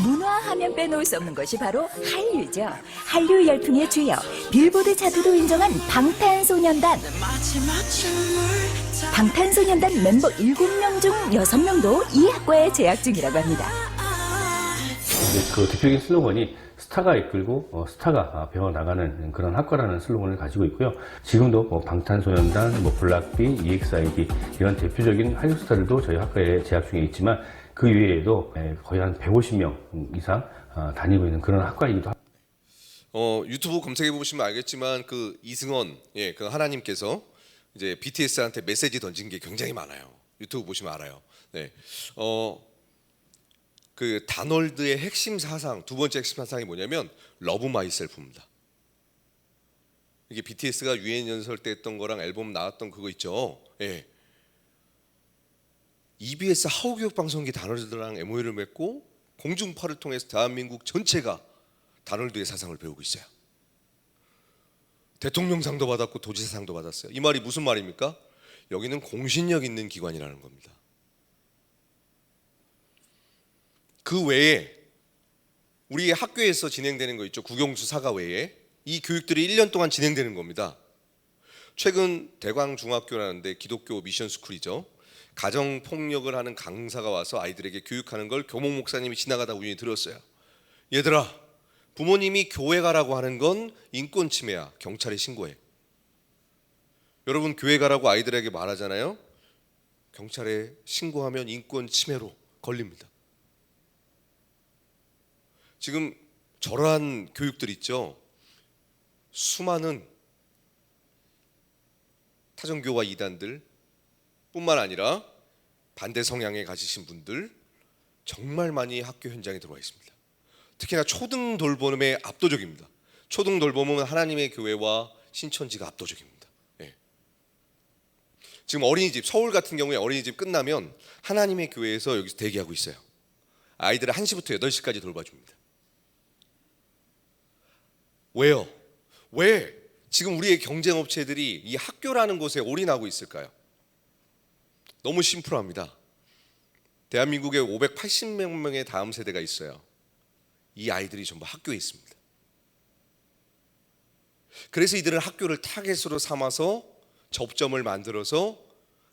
문화하면 빼놓을 수 없는 것이 바로 한류죠. 한류 열풍의 주역, 빌보드 차트도 인정한 방탄소년단. 방탄소년단 멤버 7명 중 6명도 이 학과에 재학 중이라고 합니다. 그 대표적인 슬로건이 스타가 이끌고 스타가 배워나가는 그런 학과라는 슬로건을 가지고 있고요. 지금도 방탄소년단, 블락비, EXID 이런 대표적인 한류 스타들도 저희 학과에 재학 중에 있지만 그 이외에도 거의 한 150명 이상 다니고 있는 그런 학과이기도 합니다. 유튜브 검색해 보시면 알겠지만 그 이승원, 예, 그 하나님께서 이제 BTS한테 메시지 던진 게 굉장히 많아요. 유튜브 보시면 알아요. 네, 그 단월드의 핵심 사상, 두 번째 핵심 사상이 뭐냐면 러브 마이셀프입니다. 이게 BTS가 유엔 연설 때 했던 거랑 앨범 나왔던 그거 있죠. 예. EBS 하우교육방송기 단월드랑 MOU를 맺고 공중파를 통해서 대한민국 전체가 단월드의 사상을 배우고 있어요. 대통령상도 받았고 도지사상도 받았어요. 이 말이 무슨 말입니까? 여기는 공신력 있는 기관이라는 겁니다. 그 외에 우리 학교에서 진행되는 거 있죠. 국영수 사과 외에 이 교육들이 1년 동안 진행되는 겁니다. 최근 대광중학교라는데 기독교 미션 스쿨이죠. 가정폭력을 하는 강사가 와서 아이들에게 교육하는 걸 교목 목사님이 지나가다 우연히 들었어요. 얘들아, 부모님이 교회 가라고 하는 건 인권 침해야. 경찰에 신고해. 여러분 교회 가라고 아이들에게 말하잖아요. 경찰에 신고하면 인권 침해로 걸립니다. 지금 저러한 교육들 있죠. 수많은 타종교와 이단들 뿐만 아니라 반대 성향에 가지신 분들 정말 많이 학교 현장에 들어와 있습니다. 특히나 초등 돌봄에 압도적입니다. 초등 돌봄은 하나님의 교회와 신천지가 압도적입니다. 예. 지금 어린이집, 서울 같은 경우에 어린이집 끝나면 하나님의 교회에서 여기서 대기하고 있어요. 아이들을 1시부터 8시까지 돌봐줍니다. 왜요? 왜 지금 우리의 경쟁업체들이 이 학교라는 곳에 올인하고 있을까요? 너무 심플합니다. 대한민국에 580명의 다음 세대가 있어요. 이 아이들이 전부 학교에 있습니다. 그래서 이들은 학교를 타겟으로 삼아서 접점을 만들어서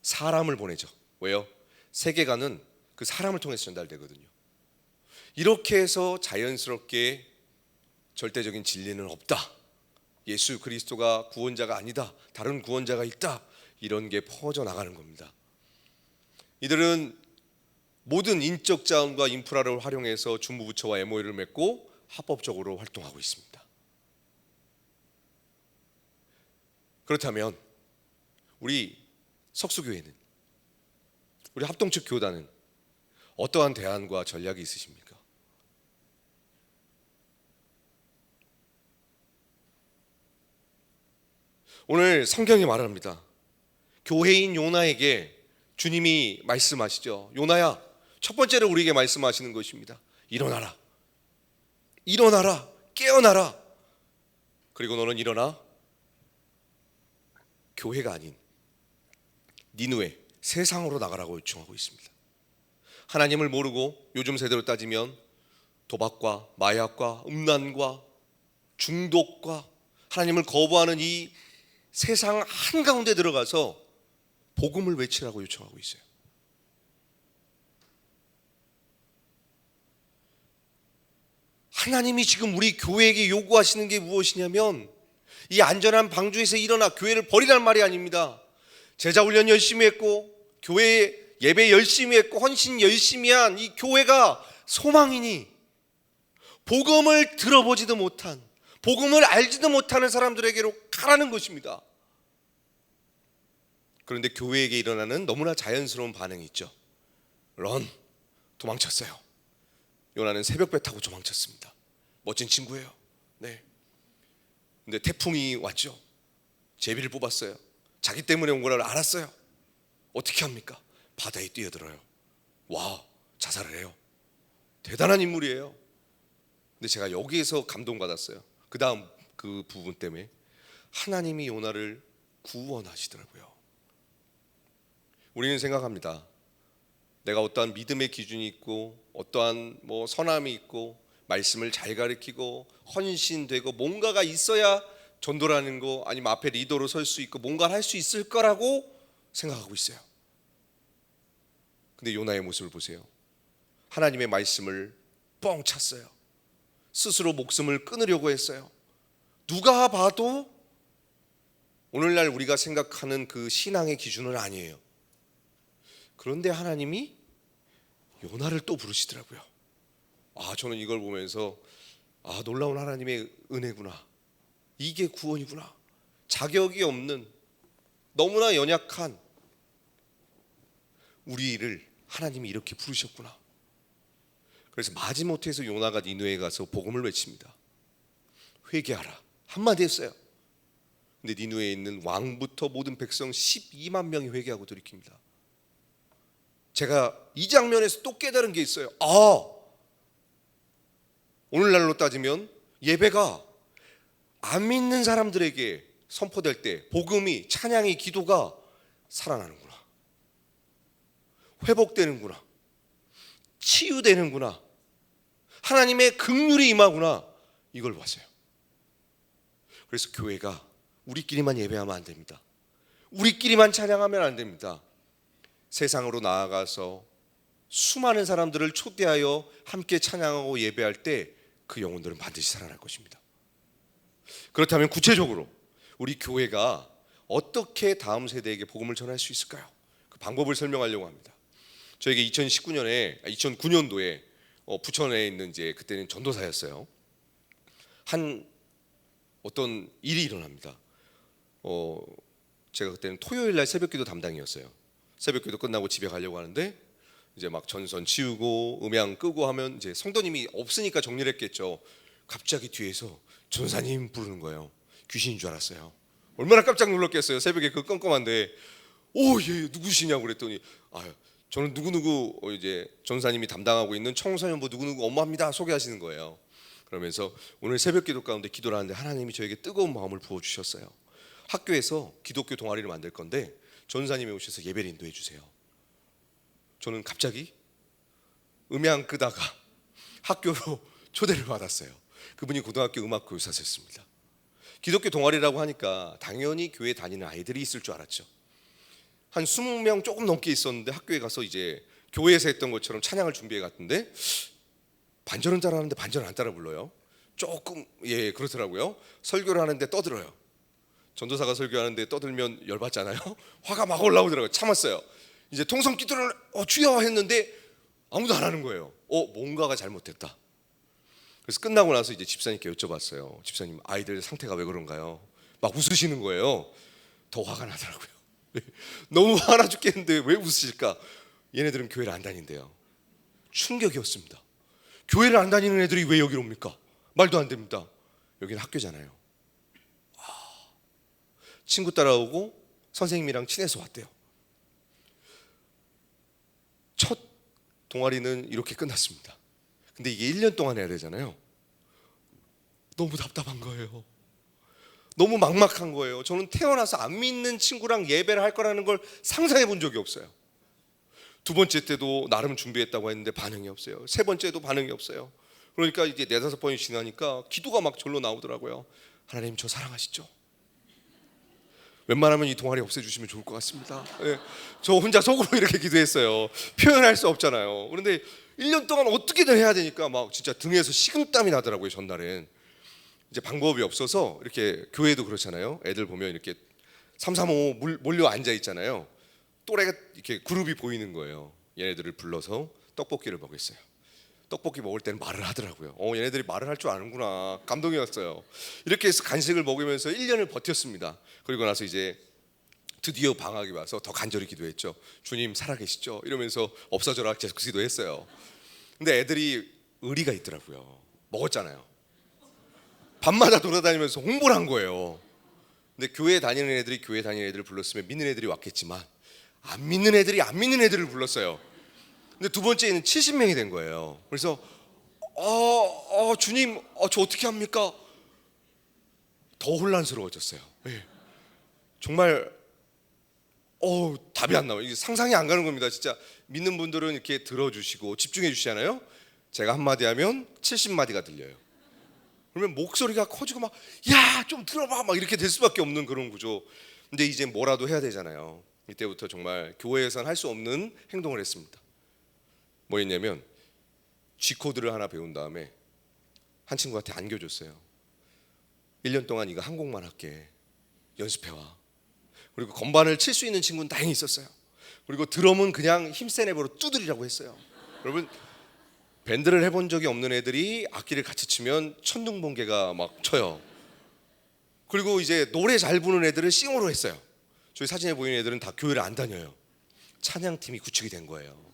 사람을 보내죠. 왜요? 세계관은 그 사람을 통해서 전달되거든요. 이렇게 해서 자연스럽게 절대적인 진리는 없다. 예수 그리스도가 구원자가 아니다. 다른 구원자가 있다. 이런 게 퍼져나가는 겁니다. 이들은 모든 인적 자원과 인프라를 활용해서 중무부처와 MOU를 맺고 합법적으로 활동하고 있습니다. 그렇다면 우리 석수교회는, 우리 합동측 교단은 어떠한 대안과 전략이 있으십니까? 오늘 성경이 말합니다. 교회인 요나에게 주님이 말씀하시죠. 요나야, 첫 번째로 우리에게 말씀하시는 것입니다. 일어나라. 일어나라. 깨어나라. 그리고 너는 일어나 교회가 아닌 니느웨 세상으로 나가라고 요청하고 있습니다. 하나님을 모르고 요즘 세대로 따지면 도박과 마약과 음란과 중독과 하나님을 거부하는 이 세상 한가운데 들어가서 복음을 외치라고 요청하고 있어요. 하나님이 지금 우리 교회에게 요구하시는 게 무엇이냐면 이 안전한 방주에서 일어나 교회를 버리란 말이 아닙니다. 제자 훈련 열심히 했고 교회 예배 열심히 했고 헌신 열심히 한 이 교회가 소망이니 복음을 들어보지도 못한, 복음을 알지도 못하는 사람들에게로 가라는 것입니다. 그런데 교회에게 일어나는 너무나 자연스러운 반응이 있죠. 도망쳤어요. 요나는 새벽배 타고 도망쳤습니다. 멋진 친구예요. 네. 근데 태풍이 왔죠. 제비를 뽑았어요. 자기 때문에 온 걸 알았어요. 어떻게 합니까? 바다에 뛰어들어요. 와, 자살을 해요. 대단한 인물이에요. 근데 제가 여기에서 감동받았어요. 그 다음 그 부분 때문에 하나님이 요나를 구원하시더라고요. 우리는 생각합니다. 내가 어떠한 믿음의 기준이 있고 어떠한 선함이 있고 말씀을 잘 가르치고 헌신되고 뭔가가 있어야 전도라는 거 아니면 앞에 리더로 설 수 있고 뭔가를 할 수 있을 거라고 생각하고 있어요. 근데 요나의 모습을 보세요. 하나님의 말씀을 뻥 찼어요. 스스로 목숨을 끊으려고 했어요. 누가 봐도 오늘날 우리가 생각하는 그 신앙의 기준은 아니에요. 그런데 하나님이 요나를 또 부르시더라고요. 저는 이걸 보면서 놀라운 하나님의 은혜구나. 이게 구원이구나. 자격이 없는 너무나 연약한 우리를 하나님이 이렇게 부르셨구나. 그래서 마지못해서 요나가 니느웨에 가서 복음을 외칩니다. 회개하라 한마디 했어요. 근데 니느웨에 있는 왕부터 모든 백성 12만 명이 회개하고 돌이킵니다. 제가 이 장면에서 또 깨달은 게 있어요. 오늘날로 따지면 예배가 안 믿는 사람들에게 선포될 때 복음이, 찬양이, 기도가 살아나는구나. 회복되는구나. 치유되는구나. 하나님의 긍휼이 임하구나. 이걸 봤어요. 그래서 교회가 우리끼리만 예배하면 안 됩니다. 우리끼리만 찬양하면 안 됩니다. 세상으로 나아가서 수많은 사람들을 초대하여 함께 찬양하고 예배할 때 그 영혼들은 반드시 살아날 것입니다. 그렇다면 구체적으로 우리 교회가 어떻게 다음 세대에게 복음을 전할 수 있을까요? 그 방법을 설명하려고 합니다. 저에게 2009년도에 부천에 있는 그때는 전도사였어요. 어떤 일이 일어납니다. 제가 그때는 토요일 날 새벽기도 담당이었어요. 새벽기도 끝나고 집에 가려고 하는데 이제 막 전선 치우고 음향 끄고 하면 이제 성도님이 없으니까 정리를 했겠죠. 갑자기 뒤에서 전사님 부르는 거예요. 귀신인 줄 알았어요. 얼마나 깜짝 놀랐겠어요. 새벽에 그 껌껌한데 얘 누구시냐고 그랬더니 저는 누구누구 이제 전사님이 담당하고 있는 청소년부 누구누구 엄마입니다 소개하시는 거예요. 그러면서 오늘 새벽기도 가운데 기도를 하는데 하나님이 저에게 뜨거운 마음을 부어주셨어요. 학교에서 기독교 동아리를 만들 건데 전사님이 오셔서 예배를 인도해 주세요. 저는 갑자기 음향 끄다가 학교로 초대를 받았어요. 그분이 고등학교 음악 교사셨습니다. 기독교 동아리라고 하니까 당연히 교회 다니는 아이들이 있을 줄 알았죠. 한 20명 조금 넘게 있었는데 학교에 가서 이제 교회에서 했던 것처럼 찬양을 준비해 갔는데 반절은 따라하는데 반절은 안 따라 불러요. 조금 그렇더라고요. 설교를 하는데 떠들어요. 전도사가 설교하는데 떠들면 열받잖아요. 화가 막 올라오더라고요. 참았어요. 이제 통성 기도를 주여 했는데 아무도 안 하는 거예요. 뭔가가 잘못됐다. 그래서 끝나고 나서 이제 집사님께 여쭤봤어요. 집사님, 아이들 상태가 왜 그런가요? 막 웃으시는 거예요. 더 화가 나더라고요. 너무 화나 죽겠는데 왜 웃으실까? 얘네들은 교회를 안 다닌대요. 충격이었습니다. 교회를 안 다니는 애들이 왜 여기로 옵니까? 말도 안 됩니다. 여기는 학교잖아요. 친구 따라오고 선생님이랑 친해서 왔대요. 첫 동아리는 이렇게 끝났습니다. 근데 이게 1년 동안 해야 되잖아요. 너무 답답한 거예요. 너무 막막한 거예요. 저는 태어나서 안 믿는 친구랑 예배를 할 거라는 걸 상상해 본 적이 없어요. 두 번째 때도 나름 준비했다고 했는데 반응이 없어요. 세 번째도 반응이 없어요. 그러니까 이제 4-5번이 지나니까 기도가 막 절로 나오더라고요. 하나님, 저 사랑하시죠? 웬만하면 이 동아리 없애주시면 좋을 것 같습니다. 네, 저 혼자 속으로 이렇게 기도했어요. 표현할 수 없잖아요. 그런데 1년 동안 어떻게든 해야 되니까 막 진짜 등에서 식은땀이 나더라고요. 전날엔 이제 방법이 없어서 이렇게 교회도 그렇잖아요. 애들 보면 이렇게 3, 3, 5 몰려 앉아 있잖아요. 또래가 이렇게 그룹이 보이는 거예요. 얘네들을 불러서 떡볶이를 먹였어요. 떡볶이 먹을 때는 말을 하더라고요. 얘네들이 말을 할 줄 아는구나. 감동이었어요. 이렇게 해서 간식을 먹으면서 1년을 버텼습니다. 그리고 나서 이제 드디어 방학이 와서 더 간절히 기도했죠. 주님 살아계시죠? 이러면서 없어져라 계속 기도했어요. 근데 애들이 의리가 있더라고요. 먹었잖아요. 밤마다 돌아다니면서 홍보를 한 거예요. 근데 교회 다니는 애들이 교회 다니는 애들을 불렀으면 믿는 애들이 왔겠지만 안 믿는 애들이 안 믿는 애들을 불렀어요. 근데 두 번째는 70명이 된 거예요. 그래서 주님, 저 어떻게 합니까? 더 혼란스러워졌어요. 네. 정말 답이 안 나와요. 이게 상상이 안 가는 겁니다. 진짜 믿는 분들은 이렇게 들어주시고 집중해 주시잖아요. 제가 한마디 하면 70마디가 들려요. 그러면 목소리가 커지고 막 야, 좀 들어봐 막 이렇게 될 수밖에 없는 그런 구조. 근데 이제 뭐라도 해야 되잖아요. 이때부터 정말 교회에선 할 수 없는 행동을 했습니다. 뭐였냐면 G코드를 하나 배운 다음에 한 친구한테 안겨줬어요. 1년 동안 이거 한 곡만 할게. 연습해와. 그리고 건반을 칠 수 있는 친구는 다행히 있었어요. 그리고 드럼은 그냥 힘센 애버로 두드리라고 했어요. 여러분, 밴드를 해본 적이 없는 애들이 악기를 같이 치면 천둥번개가 막 쳐요. 그리고 이제 노래 잘 부르는 애들을 싱어로 했어요. 저희 사진에 보이는 애들은 다 교회를 안 다녀요. 찬양팀이 구축이 된 거예요.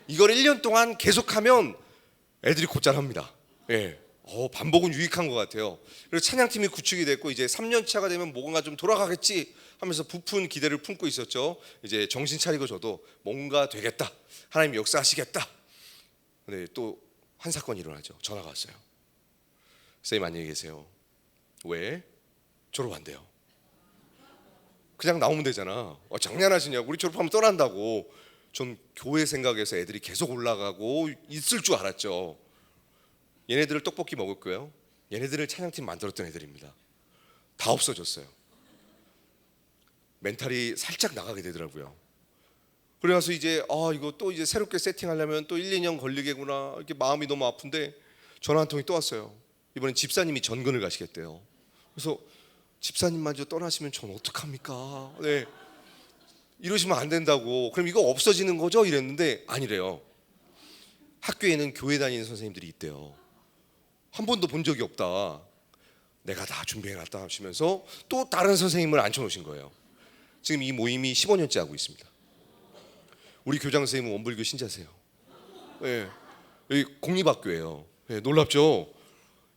이걸 1년 동안 계속하면 애들이 곧잘합니다. 예. 반복은 유익한 것 같아요. 그래서 찬양팀이 구축이 됐고 이제 3년 차가 되면 뭔가 좀 돌아가겠지 하면서 부푼 기대를 품고 있었죠. 이제 정신 차리고 저도 뭔가 되겠다. 하나님 역사하시겠다. 근데 또 한 사건이 일어나죠. 전화가 왔어요. 선생님 안녕히 계세요. 왜? 졸업한대요. 그냥 나오면 되잖아. 장난하시냐고. 우리 졸업하면 떠난다고. 전 교회 생각에서 애들이 계속 올라가고 있을 줄 알았죠. 얘네들을 떡볶이 먹을 거예요. 얘네들을 찬양팀 만들었던 애들입니다. 다 없어졌어요. 멘탈이 살짝 나가게 되더라고요. 그래서 이제 이거 또 이제 새롭게 세팅하려면 또 1-2년 걸리겠구나 이렇게 마음이 너무 아픈데 전화 한 통이 또 왔어요. 이번엔 집사님이 전근을 가시겠대요. 그래서 집사님마저 떠나시면 전 어떡합니까? 네. 이러시면 안 된다고. 그럼 이거 없어지는 거죠? 이랬는데 아니래요. 학교에는 교회 다니는 선생님들이 있대요. 한 번도 본 적이 없다. 내가 다 준비해놨다 하시면서 또 다른 선생님을 앉혀놓으신 거예요. 지금 이 모임이 15년째 하고 있습니다. 우리 교장 선생님은 원불교 신자세요. 네. 여기 공립학교예요. 네, 놀랍죠?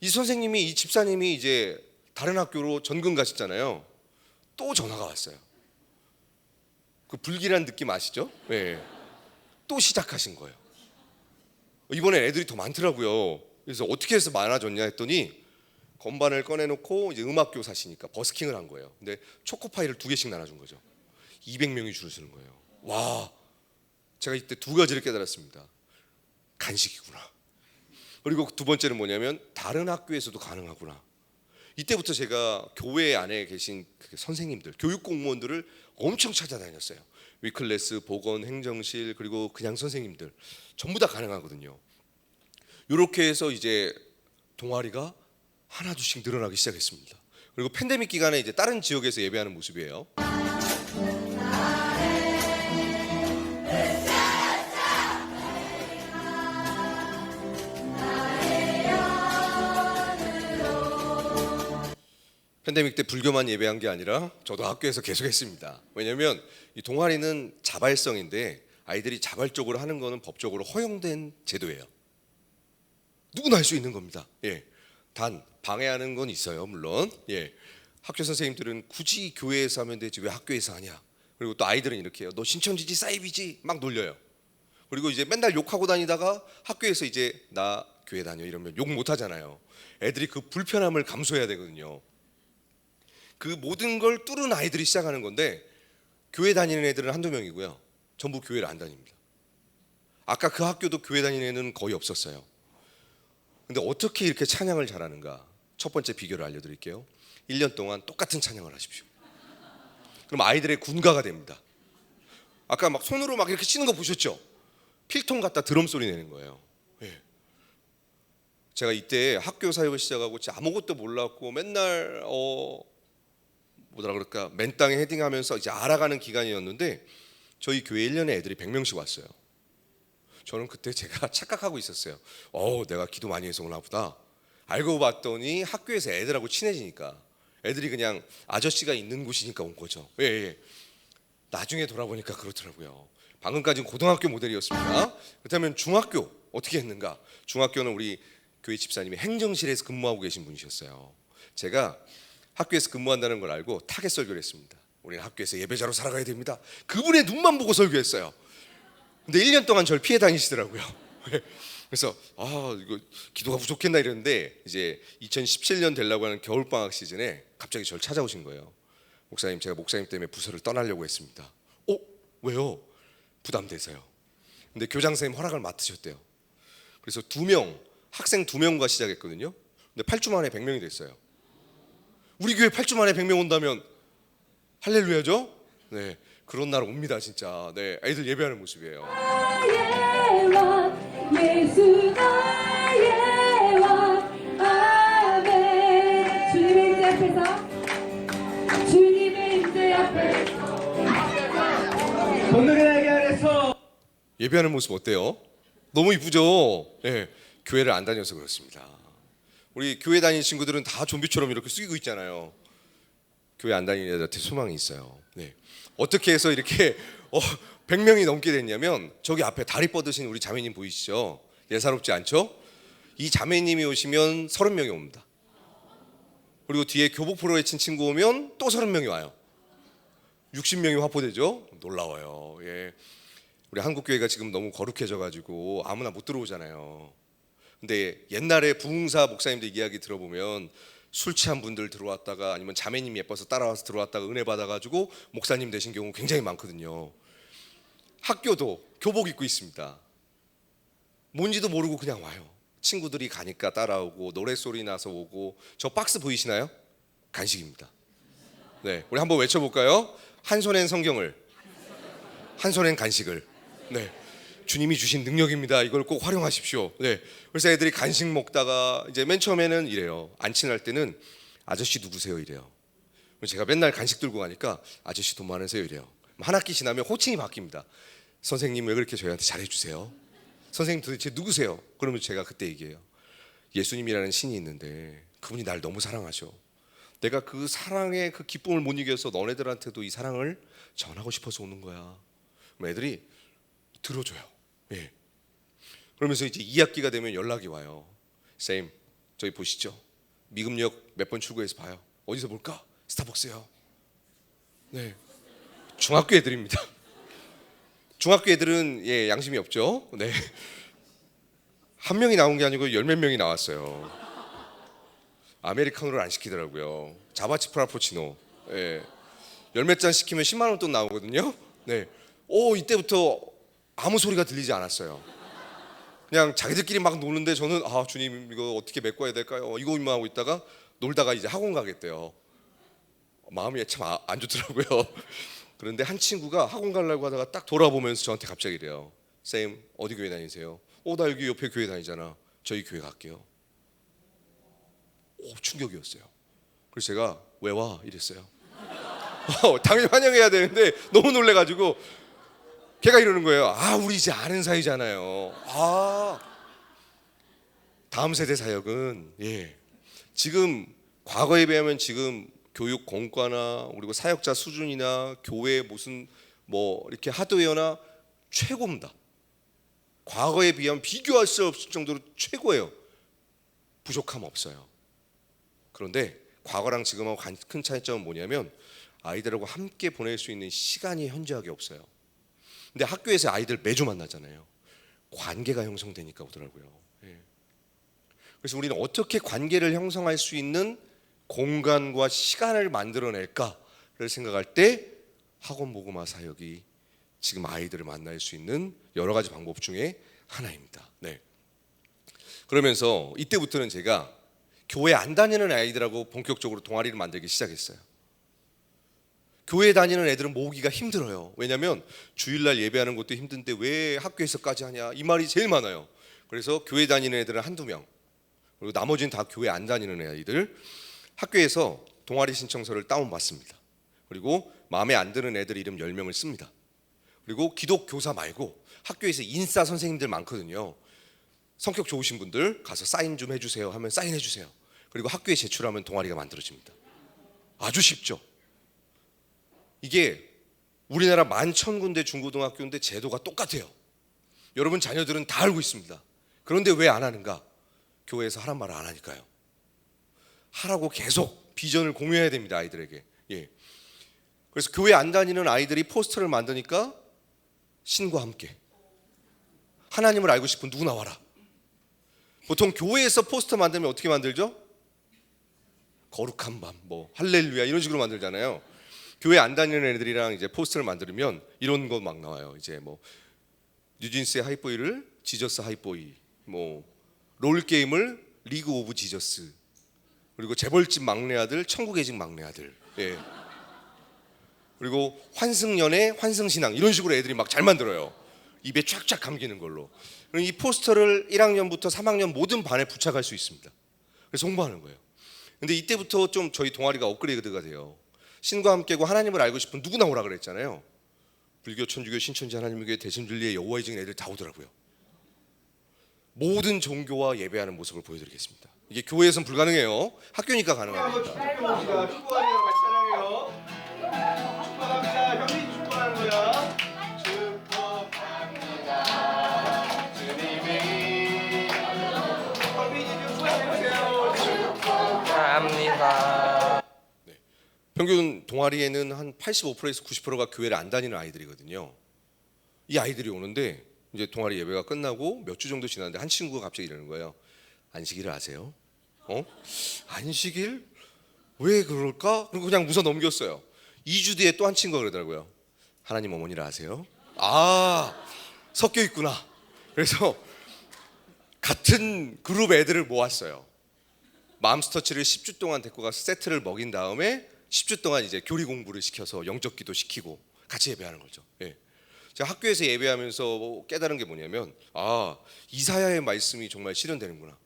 이 선생님이 이 집사님이 이제 다른 학교로 전근 가셨잖아요. 또 전화가 왔어요. 그 불길한 느낌 아시죠? 네. 또 시작하신 거예요. 이번엔 애들이 더 많더라고요. 그래서 어떻게 해서 많아졌냐 했더니 건반을 꺼내놓고 이제 음악 교사시니까 버스킹을 한 거예요. 근데 초코파이를 2개씩 나눠준 거죠. 200명이 줄을 서는 거예요. 와, 제가 이때 두 가지를 깨달았습니다. 간식이구나. 그리고 두 번째는 뭐냐면 다른 학교에서도 가능하구나. 이때부터 제가 교회 안에 계신 선생님들, 교육 공무원들을 엄청 찾아다녔어요. 위클래스, 보건, 행정실 그리고 그냥 선생님들 전부 다 가능하거든요. 이렇게 해서 이제 동아리가 하나둘씩 늘어나기 시작했습니다. 그리고 팬데믹 기간에 이제 다른 지역에서 예배하는 모습이에요. 팬데믹 때 불교만 예배한 게 아니라 저도 학교에서 계속 했습니다. 왜냐하면 이 동아리는 자발성인데 아이들이 자발적으로 하는 거는 법적으로 허용된 제도예요. 누구나 할 수 있는 겁니다. 예. 단 방해하는 건 있어요, 물론. 예. 학교 선생님들은 굳이 교회에서 하면 되지 왜 학교에서 하냐. 그리고 또 아이들은 이렇게 해요. 너 신천지지 사이비지 막 놀려요. 그리고 이제 맨날 욕하고 다니다가 학교에서 이제 나 교회 다녀 이러면 욕 못 하잖아요. 애들이 그 불편함을 감수해야 되거든요. 그 모든 걸 뚫은 아이들이 시작하는 건데 교회 다니는 애들은 한두 명이고요. 전부 교회를 안 다닙니다. 아까 그 학교도 교회 다니는 애는 거의 없었어요. 근데 어떻게 이렇게 찬양을 잘하는가? 첫 번째 비결을 알려드릴게요. 1년 동안 똑같은 찬양을 하십시오. 그럼 아이들의 군가가 됩니다. 아까 막 손으로 막 이렇게 치는 거 보셨죠? 필통 갖다 드럼 소리 내는 거예요. 예. 제가 이때 학교 사역을 시작하고 진짜 아무것도 몰랐고 맨날 뭐라 그럴까 맨땅에 헤딩하면서 이제 알아가는 기간이었는데 저희 교회 1년에 애들이 100명씩 왔어요. 저는 그때 제가 착각하고 있었어요. 내가 기도 많이 해서 오나 보다. 알고 봤더니 학교에서 애들하고 친해지니까 애들이 그냥 아저씨가 있는 곳이니까 온 거죠. 예. 나중에 돌아보니까 그렇더라고요. 방금까지는 고등학교 모델이었습니다. 그렇다면 중학교 어떻게 했는가? 중학교는 우리 교회 집사님이 행정실에서 근무하고 계신 분이셨어요. 제가 학교에서 근무한다는 걸 알고 타겟 설교를 했습니다. 우리는 학교에서 예배자로 살아가야 됩니다. 그분의 눈만 보고 설교했어요. 근데 1년 동안 저를 피해 다니시더라고요. 그래서 이거 기도가 부족했나 이랬는데 이제 2017년 되려고 하는 겨울방학 시즌에 갑자기 저를 찾아오신 거예요. 목사님, 제가 목사님 때문에 부서를 떠나려고 했습니다. 왜요? 부담돼서요. 근데 교장 선생님 허락을 맡으셨대요. 그래서 학생 2명과 시작했거든요. 근데 8주 만에 100명이 됐어요. 우리 교회 8주 만에 100명 온다면 할렐루야죠? 네, 그런 날 옵니다 진짜. 네, 애들 예배하는 모습이에요. 예수 나의 왕 아멘. 주님의 임재 앞에서 오늘에게 안에서 예배하는 모습 어때요? 너무 이쁘죠? 네, 교회를 안 다녀서 그렇습니다. 우리 교회 다니는 친구들은 다 좀비처럼 이렇게 숙이고 있잖아요. 교회 안 다니는 애들한테 소망이 있어요. 네. 어떻게 해서 이렇게 100명이 넘게 됐냐면 저기 앞에 다리 뻗으신 우리 자매님 보이시죠? 예사롭지 않죠? 이 자매님이 오시면 30명이 옵니다. 그리고 뒤에 교복 프로에 친 친구 오면 또 30명이 와요. 60명이 확보되죠? 놀라워요. 예. 우리 한국 교회가 지금 너무 거룩해져 가지고 아무나 못 들어오잖아요. 근데 옛날에 부흥사 목사님들 이야기 들어보면 술 취한 분들 들어왔다가 아니면 자매님 예뻐서 따라와서 들어왔다가 은혜 받아가지고 목사님 되신 경우 굉장히 많거든요. 학교도 교복 입고 있습니다. 뭔지도 모르고 그냥 와요. 친구들이 가니까 따라오고 노래소리 나서 오고. 저 박스 보이시나요? 간식입니다. 네, 우리 한번 외쳐볼까요? 한 손엔 성경을, 한 손엔 간식을. 네, 주님이 주신 능력입니다. 이걸 꼭 활용하십시오. 네, 그래서 애들이 간식 먹다가 이제 맨 처음에는 이래요. 안 친할 때는 아저씨 누구세요? 이래요. 제가 맨날 간식 들고 가니까 아저씨 돈 많으세요? 이래요. 한 학기 지나면 호칭이 바뀝니다. 선생님 왜 그렇게 저희한테 잘해주세요? 선생님 도대체 누구세요? 그러면 제가 그때 얘기해요. 예수님이라는 신이 있는데 그분이 날 너무 사랑하셔. 내가 그 사랑의 그 기쁨을 못 이겨서 너네들한테도 이 사랑을 전하고 싶어서 오는 거야. 그럼 애들이 들어줘요. 예. 그러면서 이제 2학기가 되면 연락이 와요. 쌤, 저희 보시죠. 미금역 몇 번 출구해서 봐요. 어디서 볼까? 스타벅스요. 네, 중학교 애들입니다. 중학교 애들은 양심이 없죠. 네, 한 명이 나온 게 아니고 열 몇 명이 나왔어요. 아메리카노를 안 시키더라고요. 자바치 프라푸치노. 예. 열 몇 잔 시키면 10만 원 돈 나오거든요. 네, 이때부터 아무 소리가 들리지 않았어요. 그냥 자기들끼리 막 노는데 저는 주님 이거 어떻게 메꿔야 될까요? 이거만 하고 있다가 놀다가 이제 학원 가겠대요. 마음이 참 안 좋더라고요. 그런데 한 친구가 학원 가려고 하다가 딱 돌아보면서 저한테 갑자기 이래요. 쌤, 어디 교회 다니세요? 나 여기 옆에 교회 다니잖아. 저희 교회 갈게요. 충격이었어요. 그래서 제가 왜 와? 이랬어요. 당연히 환영해야 되는데 너무 놀래가지고 걔가 이러는 거예요. 우리 이제 아는 사이잖아요. 다음 세대 사역은 지금 과거에 비하면 지금 교육 공과나 그리고 사역자 수준이나 교회 무슨 이렇게 하드웨어나 최고입니다. 과거에 비하면 비교할 수 없을 정도로 최고예요. 부족함 없어요. 그런데 과거랑 지금하고 큰 차이점은 뭐냐면 아이들하고 함께 보낼 수 있는 시간이 현저하게 없어요. 근데 학교에서 아이들 매주 만나잖아요. 관계가 형성되니까 오더라고요. 그래서 우리는 어떻게 관계를 형성할 수 있는 공간과 시간을 만들어낼까를 생각할 때 학원 모금화 사역이 지금 아이들을 만날 수 있는 여러 가지 방법 중에 하나입니다. 네. 그러면서 이때부터는 제가 교회 안 다니는 아이들하고 본격적으로 동아리를 만들기 시작했어요. 교회 다니는 애들은 모으기가 힘들어요. 왜냐하면 주일날 예배하는 것도 힘든데 왜 학교에서까지 하냐, 이 말이 제일 많아요. 그래서 교회 다니는 애들은 한두 명, 그리고 나머지는 다 교회 안 다니는 아이들, 학교에서 동아리 신청서를 다운받습니다. 그리고 마음에 안 드는 애들 이름 10명을 씁니다. 그리고 기독 교사 말고 학교에서 인싸 선생님들 많거든요. 성격 좋으신 분들 가서 사인 좀 해주세요 하면 사인해 주세요. 그리고 학교에 제출하면 동아리가 만들어집니다. 아주 쉽죠. 이게 우리나라 11,000군데 중고등학교인데 제도가 똑같아요. 여러분 자녀들은 다 알고 있습니다. 그런데 왜 안 하는가? 교회에서 하란 말을 안 하니까요. 하라고 계속 비전을 공유해야 됩니다, 아이들에게. 예. 그래서 교회 안 다니는 아이들이 포스터를 만드니까 신과 함께 하나님을 알고 싶은 누구 나와라. 보통 교회에서 포스터 만들면 어떻게 만들죠? 거룩한 밤, 뭐 할렐루야 이런 식으로 만들잖아요. 교회 안 다니는 애들이랑 이제 포스터를 만들면 이런 거 막 나와요. 이제 뭐 뉴진스의 하이보이를 지저스 하이보이, 뭐 롤 게임을 리그 오브 지저스, 그리고 재벌집 막내 아들 천국의 집 막내 아들, 예. 그리고 환승연애 환승신앙 이런 식으로 애들이 막 잘 만들어요. 입에 쫙쫙 감기는 걸로. 이 포스터를 1학년부터 3학년 모든 반에 부착할 수 있습니다. 그래서 홍보하는 거예요. 근데 이때부터 좀 저희 동아리가 업그레이드가 돼요. 신과 함께고 하나님을 알고 싶은 누구 나오라 그랬잖아요. 불교, 천주교, 신천지, 하나님교회, 대신진리의 여호와의 증인 애들 다 오더라고요. 모든 종교와 예배하는 모습을 보여드리겠습니다. 이게 교회에서는 불가능해요. 학교니까 가능합니다. 축복합니다. 축복하니까 같이 찬양해요. 축복합니다. 형님 축복하는 거야. 축복합니다. 주님이 형님 좀 축복해주세요. 축복합니다. 네. 평균 동아리에는 한 85%에서 90%가 교회를 안 다니는 아이들이거든요. 이 아이들이 오는데 이제 동아리 예배가 끝나고 몇 주 정도 지났는데 한 친구가 갑자기 이러는 거예요. 안식일을 아세요? 안식일? 왜 그럴까? 그리고 그냥 웃어 넘겼어요. 2주 뒤에 또 한 친구가 그러더라고요. 하나님 어머니를 아세요? 아, 섞여 있구나. 그래서 같은 그룹 애들을 모았어요. 맘스터치를 10주 동안 데리고 가서 세트를 먹인 다음에 10주 동안 이제 교리 공부를 시켜서 영적 기도 시키고 같이 예배하는 거죠. 예. 제가 학교에서 예배하면서 깨달은 게 뭐냐면, 아, 이사야의 말씀이 정말 실현되는구나.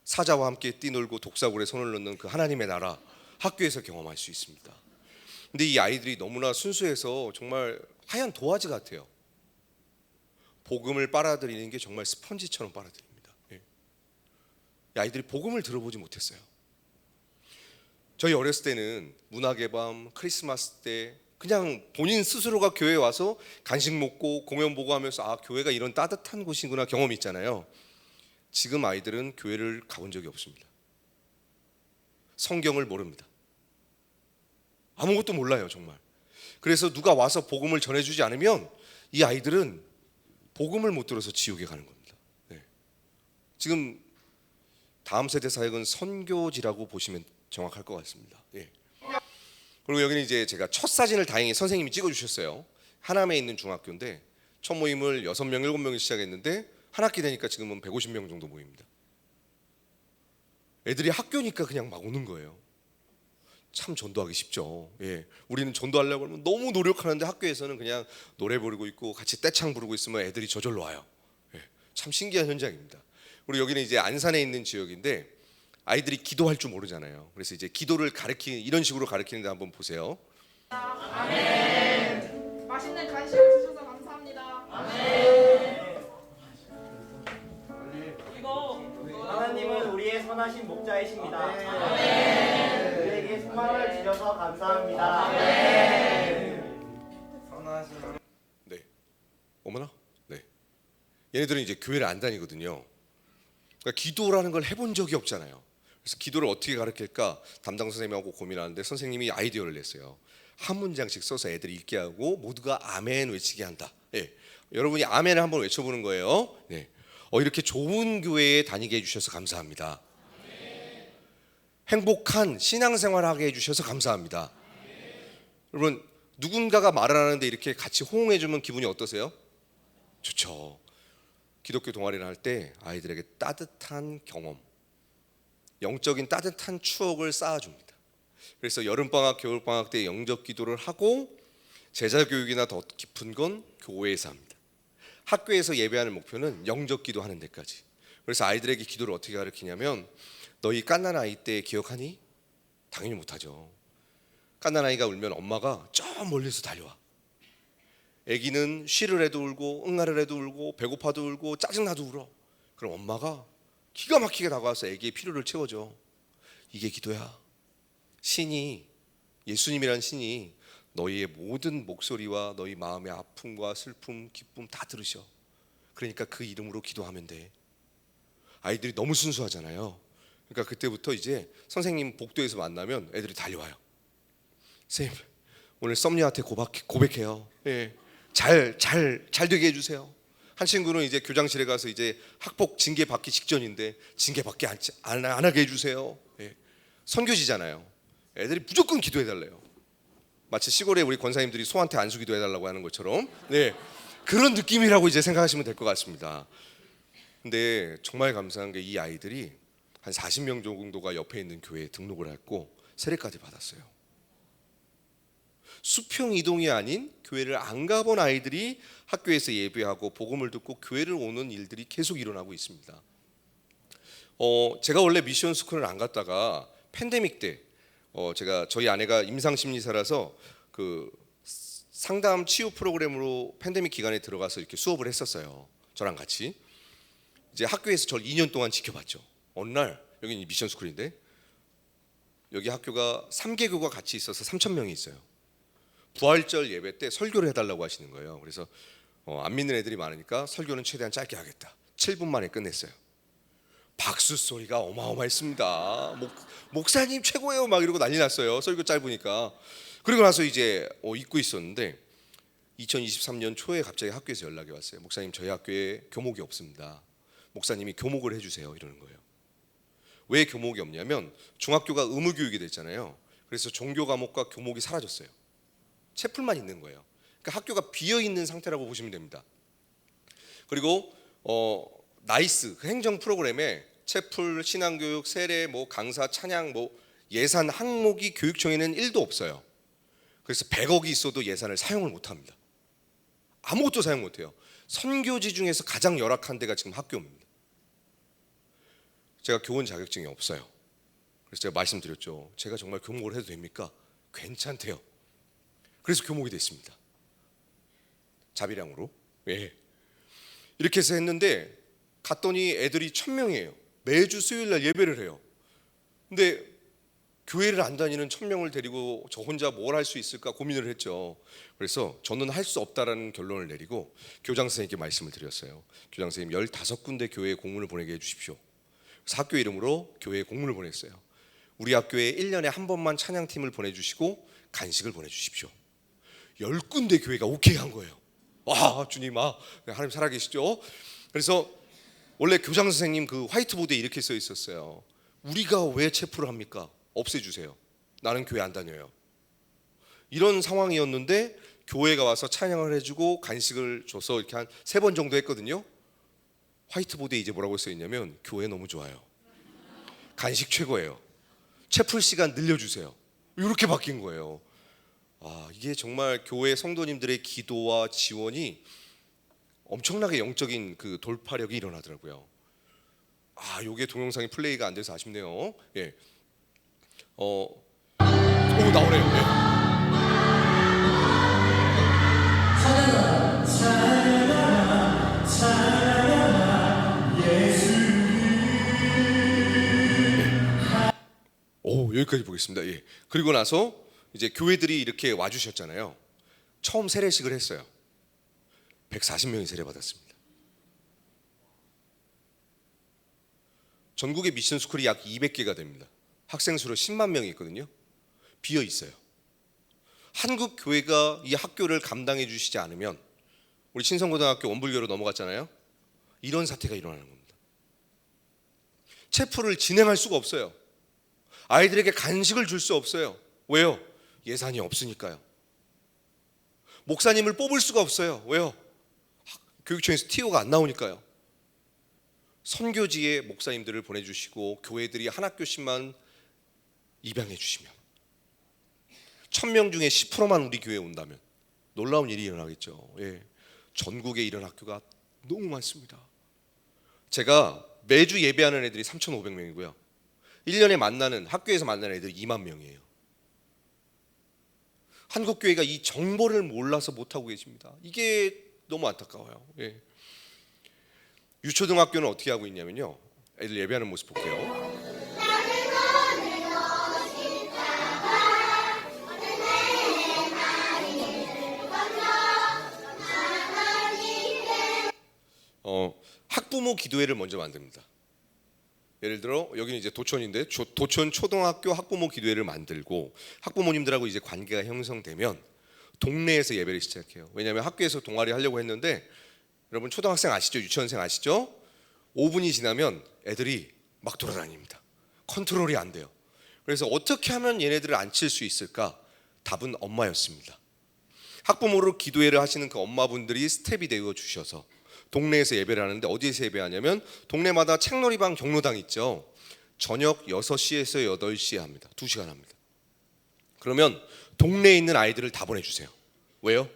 사자와 함께 뛰놀고 독사굴에 손을 넣는 그 하나님의 나라, 학교에서 경험할 수 있습니다. 근데 이 아이들이 너무나 순수해서 정말 하얀 도화지 같아요. 복음을 빨아들이는 게 정말 스펀지처럼 빨아들입니다. 예. 이 아이들이 복음을 들어보지 못했어요. 저희 어렸을 때는 문학의 밤, 크리스마스 때 그냥 본인 스스로가 교회에 와서 간식 먹고 공연 보고 하면서 아, 교회가 이런 따뜻한 곳이구나 경험이 있잖아요. 지금 아이들은 교회를 가본 적이 없습니다. 성경을 모릅니다. 아무것도 몰라요, 정말. 그래서 누가 와서 복음을 전해주지 않으면 이 아이들은 복음을 못 들어서 지옥에 가는 겁니다. 네. 지금 다음 세대 사역은 선교지라고 보시면 정확할 것 같습니다. 예. 그리고 여기는 이제 제가 첫 사진을 다행히 선생님이 찍어주셨어요. 하남에 있는 중학교인데 첫 모임을 6명, 7명이 시작했는데 한 학기 되니까 지금은 150명 정도 모입니다. 애들이 학교니까 그냥 막 오는 거예요. 참 전도하기 쉽죠. 예. 우리는 전도하려고 하면 너무 노력하는데 학교에서는 그냥 노래 부르고 있고 같이 떼창 부르고 있으면 애들이 저절로 와요. 예. 참 신기한 현장입니다. 그리고 여기는 이제 안산에 있는 지역인데 아이들이 기도할 줄 모르잖아요. 그래서 이제 기도를 이런 식으로 가르치는데 한번 보세요. 아멘. 맛있는 간식을 주셔서 감사합니다. 아멘. 그리고 하나님은 우리의 선하신 목자이십니다. 아멘. 우리에게 소망을 주셔서 감사합니다. 아멘. 네. 어머나. 네. 얘네들은 이제 교회를 안 다니거든요. 그러니까 기도라는 걸 해본 적이 없잖아요. 그래서 기도를 어떻게 가르칠까 담당 선생님하고 고민하는데 선생님이 아이디어를 냈어요. 한 문장씩 써서 애들이 읽게 하고 모두가 아멘 외치게 한다. 예. 여러분이 아멘을 한번 외쳐보는 거예요. 네. 이렇게 좋은 교회에 다니게 해주셔서 감사합니다. 행복한 신앙생활을 하게 해주셔서 감사합니다. 여러분, 누군가가 말을 하는데 이렇게 같이 호응해주면 기분이 어떠세요? 좋죠. 기독교 동아리를 할 때 아이들에게 따뜻한 경험, 영적인 따뜻한 추억을 쌓아줍니다. 그래서 여름방학, 겨울방학 때 영적 기도를 하고, 제자교육이나 더 깊은 건 교회에서 합니다. 학교에서 예배하는 목표는 영적 기도하는 데까지. 그래서 아이들에게 기도를 어떻게 가르치냐면, 너희 갓난 아이 때 기억하니? 당연히 못하죠. 갓난 아이가 울면 엄마가 저 멀리서 달려와. 아기는 쉬를 해도 울고 응아를 해도 울고 배고파도 울고 짜증나도 울어. 그럼 엄마가 기가 막히게 다가와서 아기의 필요를 채워줘. 이게 기도야. 신이, 예수님이란 신이 너희의 모든 목소리와 너희 마음의 아픔과 슬픔, 기쁨 다 들으셔. 그러니까 그 이름으로 기도하면 돼. 아이들이 너무 순수하잖아요. 그러니까 그때부터 이제 선생님 복도에서 만나면 애들이 달려와요. 선생님, 오늘 썸녀한테 고백해요. 예. 잘 되게 해주세요. 한 친구는 이제 교장실에 가서 이제 학폭 징계 받기 직전인데 징계 받게 안 하게 해주세요. 예. 선교지잖아요. 애들이 무조건 기도해 달래요. 마치 시골에 우리 권사님들이 소한테 안수 기도해 달라고 하는 것처럼, 네, 그런 느낌이라고 이제 생각하시면 될 것 같습니다. 근데 정말 감사한 게 이 아이들이 한 40명 정도가 옆에 있는 교회에 등록을 했고 세례까지 받았어요. 수평 이동이 아닌 교회를 안 가본 아이들이 학교에서 예배하고 복음을 듣고 교회를 오는 일들이 계속 일어나고 있습니다. 제가 원래 미션 스쿨을 안 갔다가 팬데믹 때 제가 저희 아내가 임상심리사라서 그 상담 치유 프로그램으로 팬데믹 기간에 들어가서 이렇게 수업을 했었어요. 저랑 같이 이제 학교에서 저를 2년 동안 지켜봤죠. 어느 날 여기 미션 스쿨인데 여기 학교가 3개교가 같이 있어서 3,000명이 있어요. 부활절 예배 때 설교를 해달라고 하시는 거예요. 그래서 안 믿는 애들이 많으니까 설교는 최대한 짧게 하겠다. 7분 만에 끝냈어요. 박수 소리가 어마어마했습니다. 목사님 최고예요 막 이러고 난리 났어요. 설교 짧으니까. 그리고 나서 이제 잊고 있었는데 2023년 초에 갑자기 학교에서 연락이 왔어요. 목사님, 저희 학교에 교목이 없습니다. 목사님이 교목을 해주세요 이러는 거예요. 왜 교목이 없냐면 중학교가 의무교육이 됐잖아요. 그래서 종교 과목과 교목이 사라졌어요. 채플만 있는 거예요. 그러니까 학교가 비어있는 상태라고 보시면 됩니다. 그리고 나이스 그 행정 프로그램에 채플, 신앙교육, 세례, 강사, 찬양, 예산 항목이 교육청에는 1도 없어요. 그래서 100억이 있어도 예산을 사용을 못합니다. 아무것도 사용 못해요. 선교지 중에서 가장 열악한 데가 지금 학교입니다. 제가 교원 자격증이 없어요. 그래서 제가 말씀드렸죠. 제가 정말 교목을 해도 됩니까? 괜찮대요. 그래서 교목이 됐습니다. 자비량으로. 예. 이렇게 해서 했는데 갔더니 애들이 1,000명이에요. 매주 수요일 날 예배를 해요. 근데 교회를 안 다니는 1,000명을 데리고 저 혼자 뭘 할 수 있을까 고민을 했죠. 그래서 저는 할 수 없다라는 결론을 내리고 교장 선생님께 말씀을 드렸어요. 교장 선생님 15군데 교회에 공문을 보내게 해주십시오. 그래서 학교 이름으로 교회에 공문을 보냈어요. 우리 학교에 1년에 한 번만 찬양팀을 보내주시고 간식을 보내주십시오. 10군데 교회가 오케이 한 거예요. 와, 주님, 하나님 살아계시죠? 그래서 원래 교장 선생님 그 화이트보드에 이렇게 써 있었어요. 우리가 왜 체포를 합니까? 없애주세요. 나는 교회 안 다녀요. 이런 상황이었는데 교회가 와서 찬양을 해주고 간식을 줘서 이렇게 한 3번 정도 했거든요. 화이트보드에 이제 뭐라고 써 있냐면 교회 너무 좋아요. 간식 최고예요. 채플 시간 늘려주세요. 이렇게 바뀐 거예요. 이게 정말 교회 성도님들의 기도와 지원이 엄청나게 영적인 그 돌파력이 일어나더라고요. 요게 동영상이 플레이가 안 돼서 아쉽네요. 예. 나오네요. 예. 여기까지 보겠습니다. 예. 그리고 나서 이제 교회들이 이렇게 와주셨잖아요. 처음 세례식을 했어요. 140명이 세례 받았습니다. 전국의 미션 스쿨이 약 200개가 됩니다. 학생 수로 10만 명이 있거든요. 비어 있어요. 한국 교회가 이 학교를 감당해 주시지 않으면 우리 신성고등학교 원불교로 넘어갔잖아요. 이런 사태가 일어나는 겁니다. 체프를 진행할 수가 없어요. 아이들에게 간식을 줄 수 없어요. 왜요? 예산이 없으니까요. 목사님을 뽑을 수가 없어요. 왜요? 교육청에서 TO가 안 나오니까요. 선교지에 목사님들을 보내주시고 교회들이 한 학교씩만 입양해 주시면 1000명 중에 10%만 우리 교회에 온다면 놀라운 일이 일어나겠죠. 예. 전국에 이런 학교가 너무 많습니다. 제가 매주 예배하는 애들이 3,500명이고요. 1년에 만나는 학교에서 만나는 애들이 2만 명이에요. 한국교회가 이 정보를 몰라서 못하고 계십니다. 이게 너무 안타까워요. 예. 유초등학교는 어떻게 하고 있냐면요. 애들 예배하는 모습 볼게요. 학부모 기도회를 먼저 만듭니다. 예를 들어 여기는 이제 도촌인데 도촌 초등학교 학부모 기도회를 만들고 학부모님들하고 이제 관계가 형성되면 동네에서 예배를 시작해요. 왜냐하면 학교에서 동아리 하려고 했는데 여러분 초등학생 아시죠? 유치원생 아시죠? 5분이 지나면 애들이 막 돌아다닙니다. 컨트롤이 안 돼요. 그래서 어떻게 하면 얘네들을 안 칠 수 있을까? 답은 엄마였습니다. 학부모로 기도회를 하시는 그 엄마분들이 스텝이 되어 주셔서 동네에서 예배를 하는데 어디에서 예배하냐면 동네마다 책놀이방 경로당 있죠. 저녁 6시에서 8시에 합니다. 2시간 합니다. 그러면 동네에 있는 아이들을 다 보내주세요. 왜요?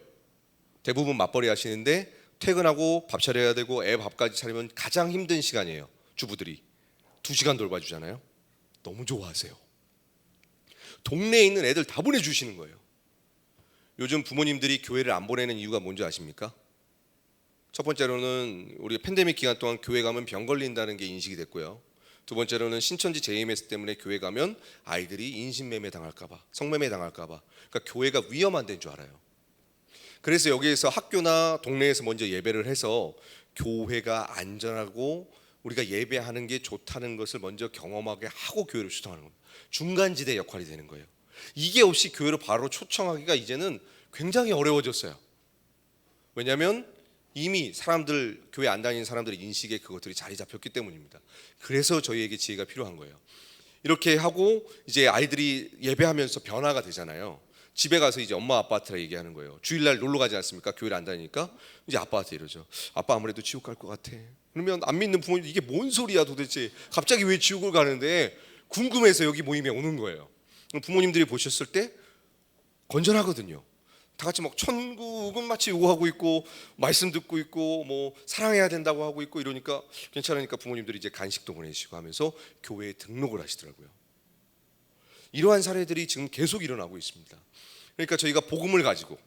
대부분 맞벌이 하시는데 퇴근하고 밥 차려야 되고 애 밥까지 차리면 가장 힘든 시간이에요. 주부들이 2시간 돌봐주잖아요. 너무 좋아하세요. 동네에 있는 애들 다 보내주시는 거예요. 요즘 부모님들이 교회를 안 보내는 이유가 뭔지 아십니까? 첫 번째로는 우리 팬데믹 기간 동안 교회 가면 병 걸린다는 게 인식이 됐고요. 두 번째로는 신천지 JMS 때문에 교회 가면 아이들이 인신매매 당할까 봐, 성매매 당할까 봐. 그러니까 교회가 위험한 데인 줄 알아요. 그래서 여기에서 학교나 동네에서 먼저 예배를 해서 교회가 안전하고 우리가 예배하는 게 좋다는 것을 먼저 경험하게 하고 교회를 초청하는 겁니다. 중간지대 역할이 되는 거예요. 이게 없이 교회로 바로 초청하기가 이제는 굉장히 어려워졌어요. 왜냐하면 이미 사람들, 교회 안 다니는 사람들의 인식에 그것들이 자리 잡혔기 때문입니다. 그래서 저희에게 지혜가 필요한 거예요. 이렇게 하고 이제 아이들이 예배하면서 변화가 되잖아요. 집에 가서 이제 엄마 아빠한테 얘기하는 거예요. 주일날 놀러 가지 않습니까? 교회를 안 다니니까 이제 아빠한테 이러죠. 아빠 아무래도 지옥 갈 것 같아. 그러면 안 믿는 부모님 이게 뭔 소리야 도대체? 갑자기 왜 지옥을 가는데? 궁금해서 여기 모임에 오는 거예요. 부모님들이 보셨을 때 건전하거든요. 다 같이 막 천국은 마치 요구하고 있고 말씀 듣고 있고 뭐 사랑해야 된다고 하고 있고 이러니까 괜찮으니까 부모님들이 이제 간식도 보내시고 하면서 교회에 등록을 하시더라고요. 이러한 사례들이 지금 계속 일어나고 있습니다. 그러니까 저희가 복음을 가지고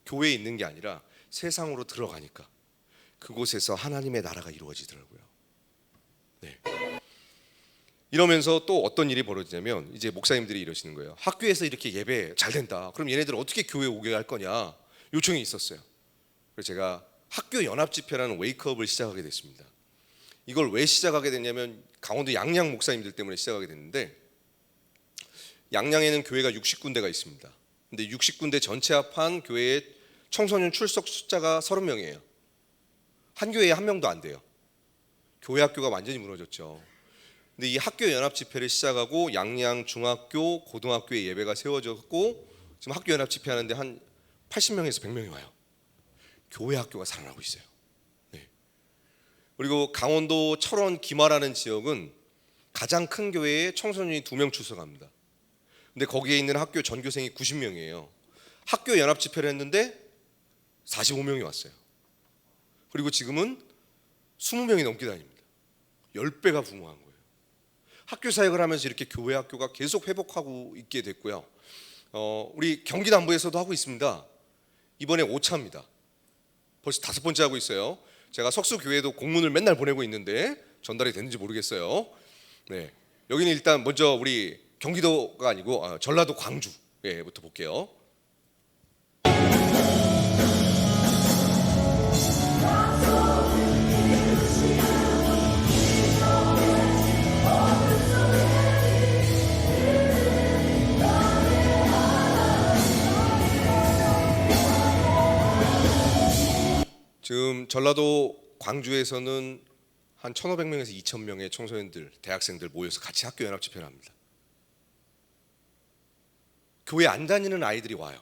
교회에 있는 게 아니라 세상으로 들어가니까 그곳에서 하나님의 나라가 이루어지더라고요. 네. 이러면서 또 어떤 일이 벌어지냐면 이제 목사님들이 이러시는 거예요. 학교에서 이렇게 예배 잘 된다. 그럼 얘네들 어떻게 교회에 오게 할 거냐 요청이 있었어요. 그래서 제가 학교 연합 집회라는 웨이크업을 시작하게 됐습니다. 이걸 왜 시작하게 됐냐면 강원도 양양 목사님들 때문에 시작하게 됐는데 양양에는 교회가 60군데가 있습니다. 근데 60군데 전체 합한 교회의 청소년 출석 숫자가 30명이에요. 한 교회에 한 명도 안 돼요. 교회 학교가 완전히 무너졌죠. 근데 이 학교 연합 집회를 시작하고 양양 중학교, 고등학교에 예배가 세워졌고 지금 학교 연합 집회 하는데 한 80명에서 100명이 와요. 교회 학교가 살아나고 있어요. 네. 그리고 강원도 철원 김화라는 지역은 가장 큰 교회에 청소년이 2명 출석합니다. 근데 거기에 있는 학교 전교생이 90명이에요. 학교 연합 집회를 했는데 45명이 왔어요. 그리고 지금은 20명이 넘게 다닙니다. 10배가 부흥한 거예요. 학교 사역을 하면서 이렇게 교회 학교가 계속 회복하고 있게 됐고요. 우리 경기 남부에서도 하고 있습니다. 이번에 5차입니다. 벌써 5번째 하고 있어요. 제가 석수교회도 공문을 맨날 보내고 있는데 전달이 됐는지 모르겠어요. 네, 여기는 일단 먼저 우리 경기도가 아니고 전라도 광주부터 볼게요. 지금 전라도 광주에서는 한 1,500명에서 2,000명의 청소년들, 대학생들 모여서 같이 학교 연합 집회를 합니다. 교회 안 다니는 아이들이 와요.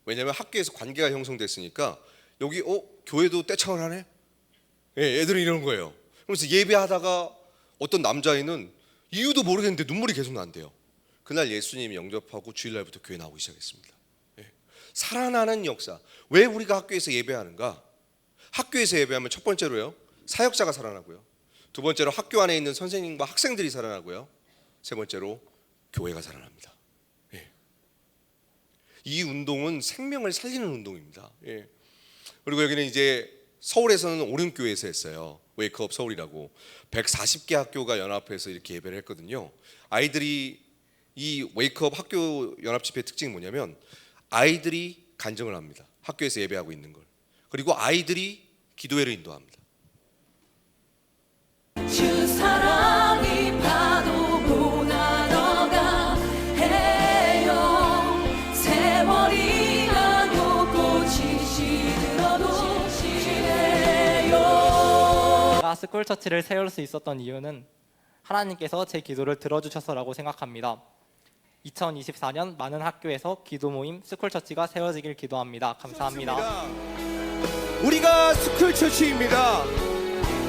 왜냐하면 학교에서 관계가 형성됐으니까 여기 교회도 떼창을 하네? 예, 애들은 이러는 거예요. 그래서 예배하다가 어떤 남자아이는 이유도 모르겠는데 눈물이 계속 난대요. 그날 예수님이 영접하고 주일날부터 교회 나오기 시작했습니다. 예. 살아나는 역사. 왜 우리가 학교에서 예배하는가? 학교에서 예배하면 첫 번째로요, 사역자가 살아나고요. 두 번째로 학교 안에 있는 선생님과 학생들이 살아나고요. 세 번째로 교회가 살아납니다. 예. 이 운동은 생명을 살리는 운동입니다. 예. 그리고 여기는 이제 서울에서는 오륜교회에서 했어요. 웨이크업 서울이라고 140개 학교가 연합해서 이렇게 예배를 했거든요. 아이들이 이 웨이크업 학교 연합 집회의 특징이 뭐냐면 아이들이 간증을 합니다. 학교에서 예배하고 있는 걸. 그리고 아이들이 기도회를 인도합니다. 주 사랑이 파도보다 너가 해요. 세월이 가고 꽃이 시들어도 지내요. 제가 스쿨처치를 세울 수 있었던 이유는 하나님께서 제 기도를 들어주셔서라고 생각합니다. 2024년 많은 학교에서 기도 모임 스쿨처치가 세워지길 기도합니다. 감사합니다. 우리가 스쿨처치입니다.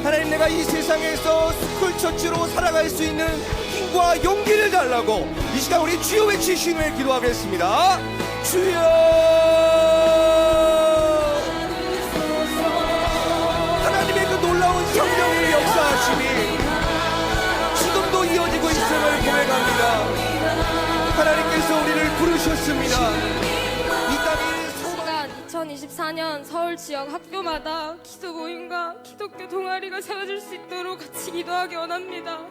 하나님, 내가 이 세상에서 스쿨처치로 살아갈 수 있는 힘과 용기를 달라고 이 시간 우리 주여 외치신 후에 기도하겠습니다. 주여! 하나님의 그 놀라운 성령의 역사하심이 지금도 이어지고 있음을 고백합니다. 하나님께서 우리를 부르셨습니다. 이 땅에 2024년 서울 지역 학교마다 기도 모임과 기독교 동아리가 세워질 수 있도록 같이 기도하기 원합니다.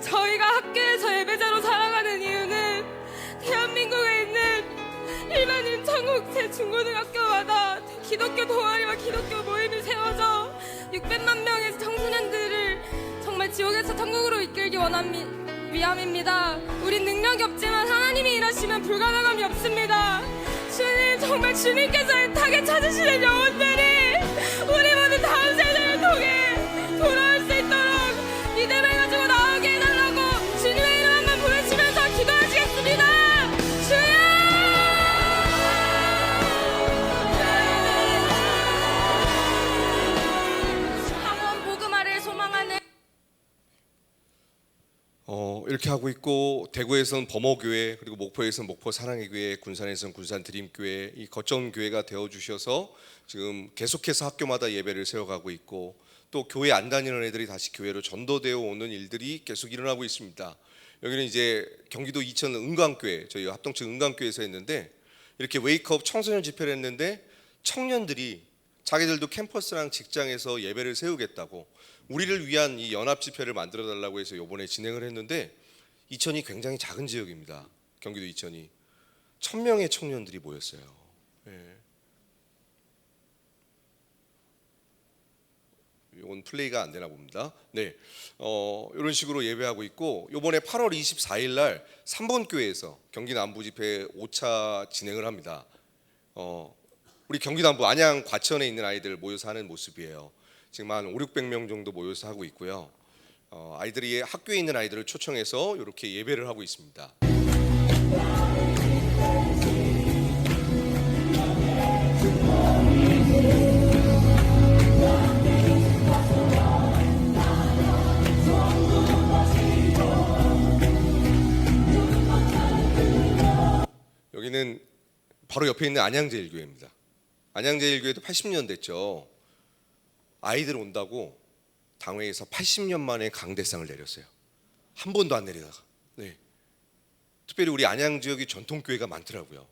저희가 학교에서 예배자로 살아가는 이유는 대한민국에 있는 일반인 전국제 중고등학교마다 기독교 동아리와 기독교 모임이 세워져 600만 명의 청소년들을 정말 지옥에서 천국으로 이끌기 위함입니다. 우린 능력이 없지만 하나님이 일하시면 불가능함이 없습니다. 주님, 정말 주님께서 애타게 찾으시는 영혼들이 우리 모두 다음 세대를 통해 돌아올 수 있도록 믿음을 가지고 나오게 해달라고 주님의 이름 한번 부르시면서 기도하시겠습니다. 주여! 학원 복음화를 소망하는 이렇게 하고 있고, 대구에서는 범어교회, 그리고 목포에서는 목포 사랑의 교회, 군산에서는 군산 드림교회, 이 거점 교회가 되어 주셔서 지금 계속해서 학교마다 예배를 세워가고 있고, 또 교회 안 다니는 애들이 다시 교회로 전도되어 오는 일들이 계속 일어나고 있습니다. 여기는 이제 경기도 이천 은광교회, 저희 합동측 은광교회에서 했는데, 이렇게 웨이크업 청소년 집회를 했는데 청년들이 자기들도 캠퍼스랑 직장에서 예배를 세우겠다고 우리를 위한 이 연합 집회를 만들어 달라고 해서 이번에 진행을 했는데, 이천이 굉장히 작은 지역입니다. 경기도 이천이 1000명의 청년들이 모였어요. 예. 이건 플레이가 안 되나 봅니다. 네, 이런 식으로 예배하고 있고, 이번에 8월 24일 날 3번 교회에서 경기 남부 집회 5차 진행을 합니다. 우리 경기 남부 안양 과천에 있는 아이들 모여서 하는 모습이에요. 지금 한 500-600명 정도 모여서 하고 있고요. 아이들이 학교에 있는 아이들을 초청해서 이렇게 예배를 하고 있습니다. 여기는 바로 옆에 있는 안양제일교회입니다. 안양제일교회도 80년 됐죠. 아이들 온다고 당회에서 80년 만에 강대상을 내렸어요. 한 번도 안 내리다가. 네. 특별히 우리 안양 지역이 전통교회가 많더라고요.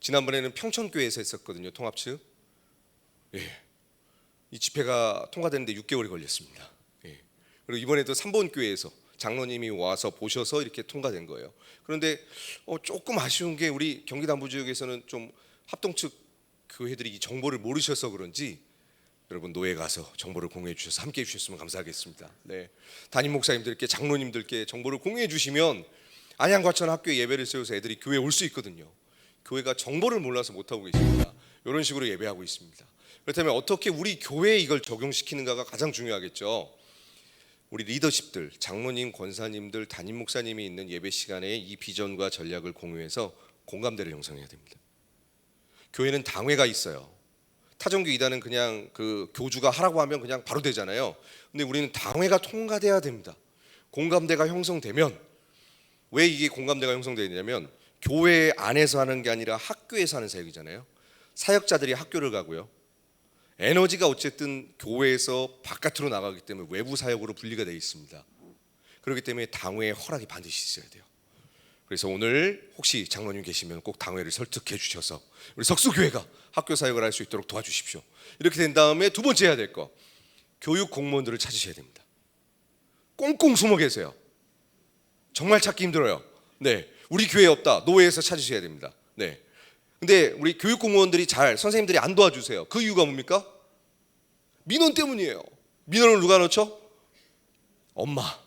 지난번에는 평천교회에서 했었거든요, 통합측. 예. 이 집회가 통과되는데 6개월이 걸렸습니다. 예. 그리고 이번에도 3번 교회에서 장로님이 와서 보셔서 이렇게 통과된 거예요. 그런데 조금 아쉬운 게, 우리 경기 남부 지역에서는 좀 합동측 교회들이 이 정보를 모르셔서 그런지, 여러분 노예 가서 정보를 공유해 주셔서 함께 해 주셨으면 감사하겠습니다. 네, 담임 목사님들께, 장로님들께 정보를 공유해 주시면 안양 과천 학교에 예배를 세워서 애들이 교회에 올 수 있거든요. 교회가 정보를 몰라서 못 하고 계십니다. 이런 식으로 예배하고 있습니다. 그렇다면 어떻게 우리 교회에 이걸 적용시키는가가 가장 중요하겠죠. 우리 리더십들, 장로님, 권사님들, 담임 목사님이 있는 예배 시간에 이 비전과 전략을 공유해서 공감대를 형성해야 됩니다. 교회는 당회가 있어요. 타종교 이단은 그냥 그 교주가 하라고 하면 그냥 바로 되잖아요. 근데 우리는 당회가 통과돼야 됩니다. 공감대가 형성되면, 왜 이게 공감대가 형성되냐면 교회 안에서 하는 게 아니라 학교에서 하는 사역이잖아요. 사역자들이 학교를 가고요. 에너지가 어쨌든 교회에서 바깥으로 나가기 때문에 외부 사역으로 분리가 되어 있습니다. 그렇기 때문에 당회의 허락이 반드시 있어야 돼요. 그래서 오늘 혹시 장로님 계시면 꼭 당회를 설득해 주셔서 우리 석수교회가 학교 사역을 할 수 있도록 도와주십시오. 이렇게 된 다음에 두 번째 해야 될 거, 교육 공무원들을 찾으셔야 됩니다. 꽁꽁 숨어 계세요. 정말 찾기 힘들어요. 네, 우리 교회에 없다. 노회에서 찾으셔야 됩니다. 네. 근데 우리 교육 공무원들이 선생님들이 안 도와주세요. 그 이유가 뭡니까? 민원 때문이에요. 민원을 누가 넣죠? 엄마.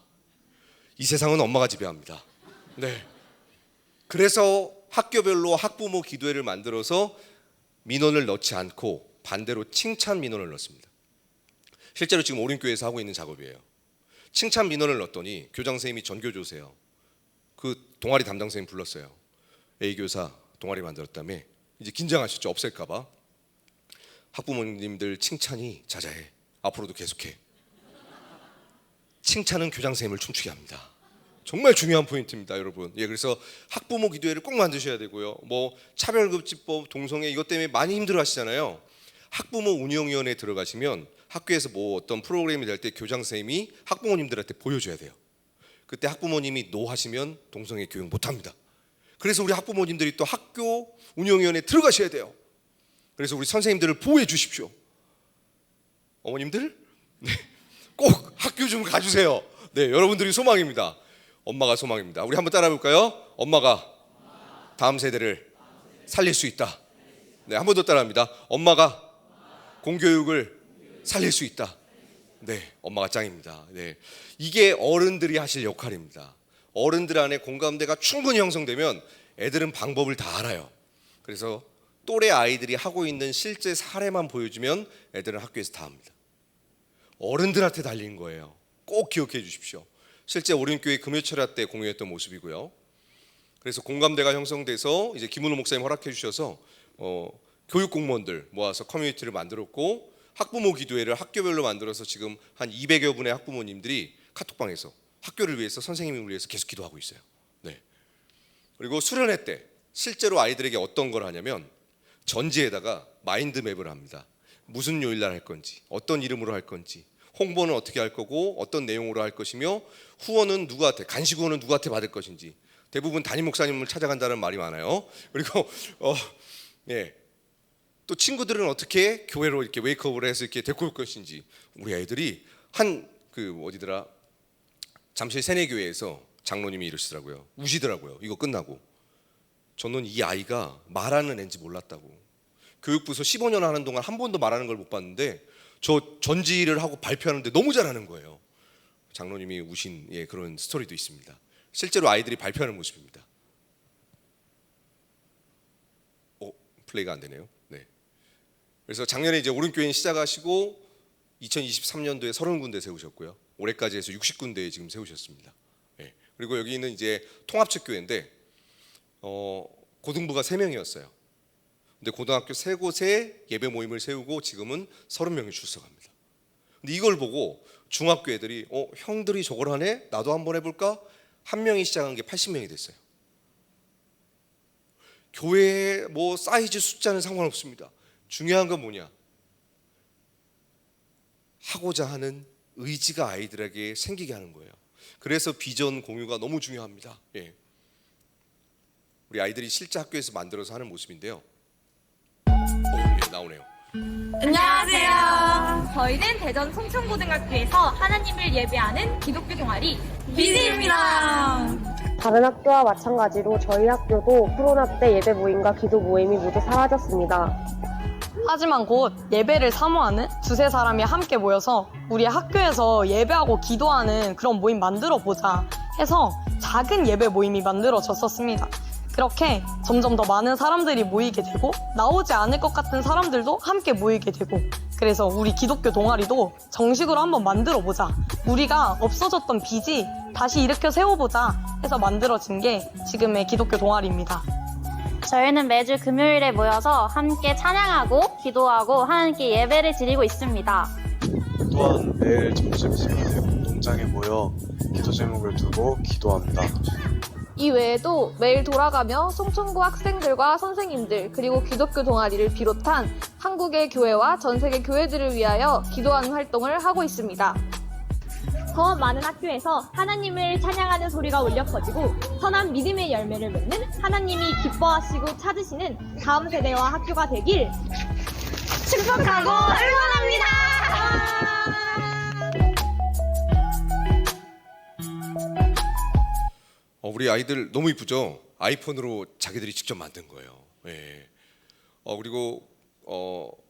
이 세상은 엄마가 지배합니다. 네. 그래서 학교별로 학부모 기도회를 만들어서 민원을 넣지 않고 반대로 칭찬 민원을 넣습니다. 실제로 지금 오림교회에서 하고 있는 작업이에요. 칭찬 민원을 넣었더니 교장 선생님이 전교조세요. 그 동아리 담당 선생님 불렀어요. A교사 동아리 만들었다며. 이제 긴장하셨죠. 없앨까 봐. 학부모님들 칭찬이 자자해. 앞으로도 계속해. 칭찬은 교장 선생님을 춤추게 합니다. 정말 중요한 포인트입니다, 여러분. 예, 그래서 학부모 기도회를 꼭 만드셔야 되고요. 뭐 차별급지법, 동성애 이것 때문에 많이 힘들어하시잖아요. 학부모 운영위원회에 들어가시면 학교에서 뭐 어떤 프로그램이 될 때 교장 선생님이 학부모님들한테 보여줘야 돼요. 그때 학부모님이 노 하시면 동성애 교육 못합니다. 그래서 우리 학부모님들이 또 학교 운영위원회에 들어가셔야 돼요. 그래서 우리 선생님들을 보호해 주십시오. 어머님들, 네, 꼭 학교 좀 가주세요. 네, 여러분들이 소망입니다. 엄마가 소망입니다. 우리 한번 따라 볼까요? 엄마가 다음 세대를 살릴 수 있다. 네, 한 번 더 따라합니다. 엄마가 공교육을 살릴 수 있다. 네, 엄마가 짱입니다. 네, 이게 어른들이 하실 역할입니다. 어른들 안에 공감대가 충분히 형성되면 애들은 방법을 다 알아요. 그래서 또래 아이들이 하고 있는 실제 사례만 보여주면 애들은 학교에서 다 합니다. 어른들한테 달린 거예요. 꼭 기억해 주십시오. 실제 오림교회 금요철야 때 공유했던 모습이고요. 그래서 공감대가 형성돼서 이제 김은호 목사님 허락해 주셔서 교육 공무원들 모아서 커뮤니티를 만들었고, 학부모 기도회를 학교별로 만들어서 지금 한 200여 분의 학부모님들이 카톡방에서 학교를 위해서, 선생님을 위해서 계속 기도하고 있어요. 네. 그리고 수련회 때 실제로 아이들에게 어떤 걸 하냐면 전지에다가 마인드맵을 합니다. 무슨 요일날 할 건지, 어떤 이름으로 할 건지, 홍보는 어떻게 할 거고, 어떤 내용으로 할 것이며, 후원은 누구한테, 간식 후원은 누구한테 받을 것인지. 대부분 담임 목사님을 찾아간다는 말이 많아요. 그리고 예, 또 친구들은 어떻게 교회로 이렇게 웨이크업을 해서 이렇게 데리고 올 것인지. 우리 아이들이 어디더라, 잠실 세내교회에서 장로님이 이러시더라고요. 우시더라고요. 이거 끝나고. 저는 이 아이가 말하는 애인지 몰랐다고. 교육부에서 15년 하는 동안 한 번도 말하는 걸 못 봤는데 저 전지를 하고 발표하는데 너무 잘하는 거예요. 장로님이 우신 그런 스토리도 있습니다. 실제로 아이들이 발표하는 모습입니다. 플레이가 안 되네요. 네. 그래서 작년에 이제 오른교인 시작하시고 2023년도에 30군데 세우셨고요. 올해까지 해서 60군데에 지금 세우셨습니다. 네. 그리고 여기는 이제 통합측 교회인데 고등부가 3명이었어요. 근데 고등학교 3곳에 예배 모임을 세우고 지금은 30명이 출석합니다. 근데 이걸 보고 중학교 애들이 형들이 저걸 하네? 나도 한번 해볼까? 한 명이 시작한 게 80명이 됐어요. 교회의 뭐 사이즈 숫자는 상관없습니다. 중요한 건 뭐냐? 하고자 하는 의지가 아이들에게 생기게 하는 거예요. 그래서 비전 공유가 너무 중요합니다. 예. 우리 아이들이 실제 학교에서 만들어서 하는 모습인데요. 예, 나오네요. 안녕하세요. 저희는 대전 송천고등학교에서 하나님을 예배하는 기독교 동아리 비즈입니다. 다른 학교와 마찬가지로 저희 학교도 코로나 때 예배 모임과 기도 모임이 모두 사라졌습니다. 하지만 곧 예배를 사모하는 두세 사람이 함께 모여서 우리 학교에서 예배하고 기도하는 그런 모임 만들어 보자 해서 작은 예배 모임이 만들어졌었습니다. 그렇게 점점 더 많은 사람들이 모이게 되고 나오지 않을 것 같은 사람들도 함께 모이게 되고 그래서 우리 기독교 동아리도 정식으로 한번 만들어 보자. 우리가 없어졌던 빚이 다시 일으켜 세워보자 해서 만들어진 게 지금의 기독교 동아리입니다. 저희는 매주 금요일에 모여서 함께 찬양하고 기도하고 하나님께 예배를 드리고 있습니다. 또한 매일 점심시간에 공동장에 모여 기도 제목을 두고 기도합니다. 이 외에도 매일 돌아가며 송천고 학생들과 선생님들 그리고 기독교 동아리를 비롯한 한국의 교회와 전 세계 교회들을 위하여 기도하는 활동을 하고 있습니다. 더 많은 학교에서 하나님을 찬양하는 소리가 울려 퍼지고 선한 믿음의 열매를 맺는 하나님이 기뻐하시고 찾으시는 다음 세대와 학교가 되길 축복하고 응원합니다. 우리 아이들 너무 이쁘죠? 아이폰으로 자기들이 직접 만든 거예요. 예. 그리고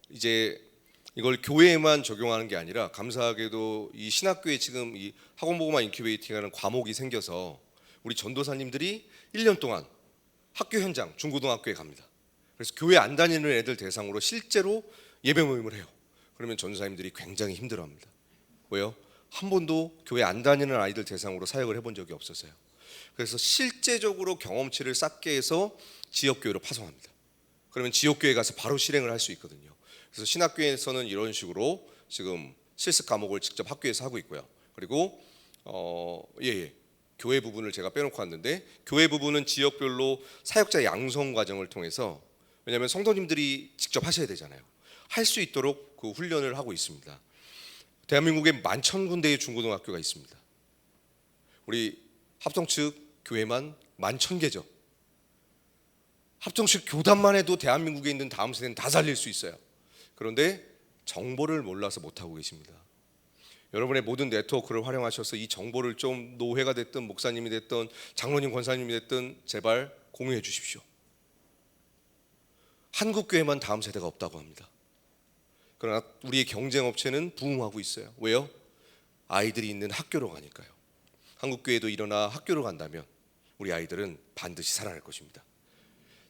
이제 이걸 교회에만 적용하는 게 아니라 감사하게도 이 신학교에 지금 이 학원보고만 인큐베이팅하는 과목이 생겨서 우리 전도사님들이 1년 동안 학교 현장 중고등학교에 갑니다. 그래서 교회 안 다니는 애들 대상으로 실제로 예배 모임을 해요. 그러면 전도사님들이 굉장히 힘들어합니다. 왜요? 한 번도 교회 안 다니는 아이들 대상으로 사역을 해본 적이 없었어요. 그래서 실제적으로 경험치를 쌓게 해서 지역교회로 파송합니다. 그러면 지역교회 가서 바로 실행을 할 수 있거든요. 그래서 신학교에서는 이런 식으로 지금 실습 과목을 직접 학교에서 하고 있고요. 그리고 교회 부분을 제가 빼놓고 왔는데, 교회 부분은 지역별로 사역자 양성 과정을 통해서, 왜냐하면 성도님들이 직접 하셔야 되잖아요. 할 수 있도록 그 훈련을 하고 있습니다. 대한민국에 11,000군데의 중고등학교가 있습니다. 우리 합동 측 교회만 11,000개죠. 합동 측 교단만 해도 대한민국에 있는 다음 세대는 다 살릴 수 있어요. 그런데 정보를 몰라서 못하고 계십니다. 여러분의 모든 네트워크를 활용하셔서 이 정보를 좀 노회가 됐든 목사님이 됐든 장로님 권사님이 됐든 제발 공유해 주십시오. 한국교회만 다음 세대가 없다고 합니다. 그러나 우리의 경쟁업체는 부흥하고 있어요. 왜요? 아이들이 있는 학교로 가니까요. 한국교회도 일어나 학교로 간다면 우리 아이들은 반드시 살아날 것입니다.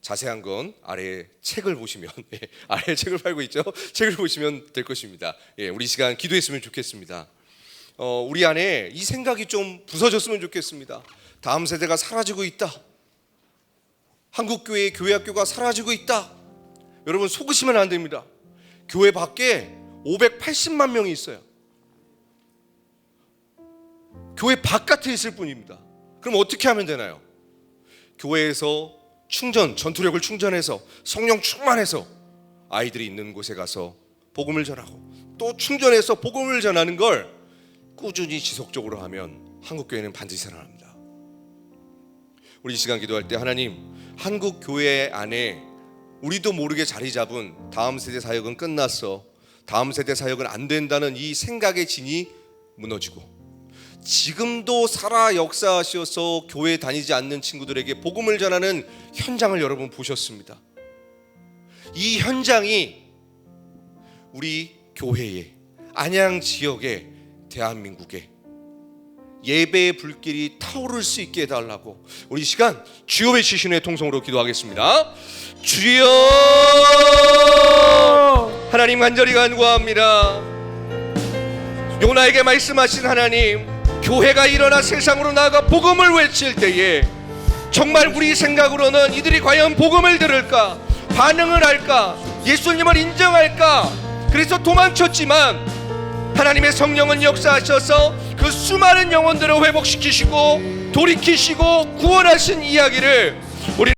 자세한 건 아래에 책을 보시면, 아래에 책을 팔고 있죠. 책을 보시면 될 것입니다. 우리 시간 기도했으면 좋겠습니다. 우리 안에 이 생각이 좀 부서졌으면 좋겠습니다. 다음 세대가 사라지고 있다. 한국교회의 교회학교가 사라지고 있다. 여러분 속으시면 안 됩니다. 교회 밖에 580만 명이 있어요. 교회 바깥에 있을 뿐입니다. 그럼 어떻게 하면 되나요? 교회에서 전투력을 충전해서 성령 충만해서 아이들이 있는 곳에 가서 복음을 전하고 또 충전해서 복음을 전하는 걸 꾸준히 지속적으로 하면 한국교회는 반드시 살아납니다. 우리 이 시간 기도할 때 하나님, 한국 교회 안에 우리도 모르게 자리 잡은 다음 세대 사역은 끝났어, 다음 세대 사역은 안 된다는 이 생각의 진이 무너지고 지금도 살아 역사하셔서 교회 다니지 않는 친구들에게 복음을 전하는 현장을 여러분 보셨습니다. 이 현장이 우리 교회의 안양 지역의 대한민국의 예배의 불길이 타오를 수 있게 해달라고 우리 시간 주여 외치시는 통성으로 기도하겠습니다. 주여, 하나님 간절히 간구합니다. 요나에게 말씀하신 하나님, 교회가 일어나 세상으로 나아가 복음을 외칠 때에 정말 우리 생각으로는 이들이 과연 복음을 들을까, 반응을 할까, 예수님을 인정할까, 그래서 도망쳤지만 하나님의 성령은 역사하셔서 그 수많은 영혼들을 회복시키시고 돌이키시고 구원하신 이야기를 우리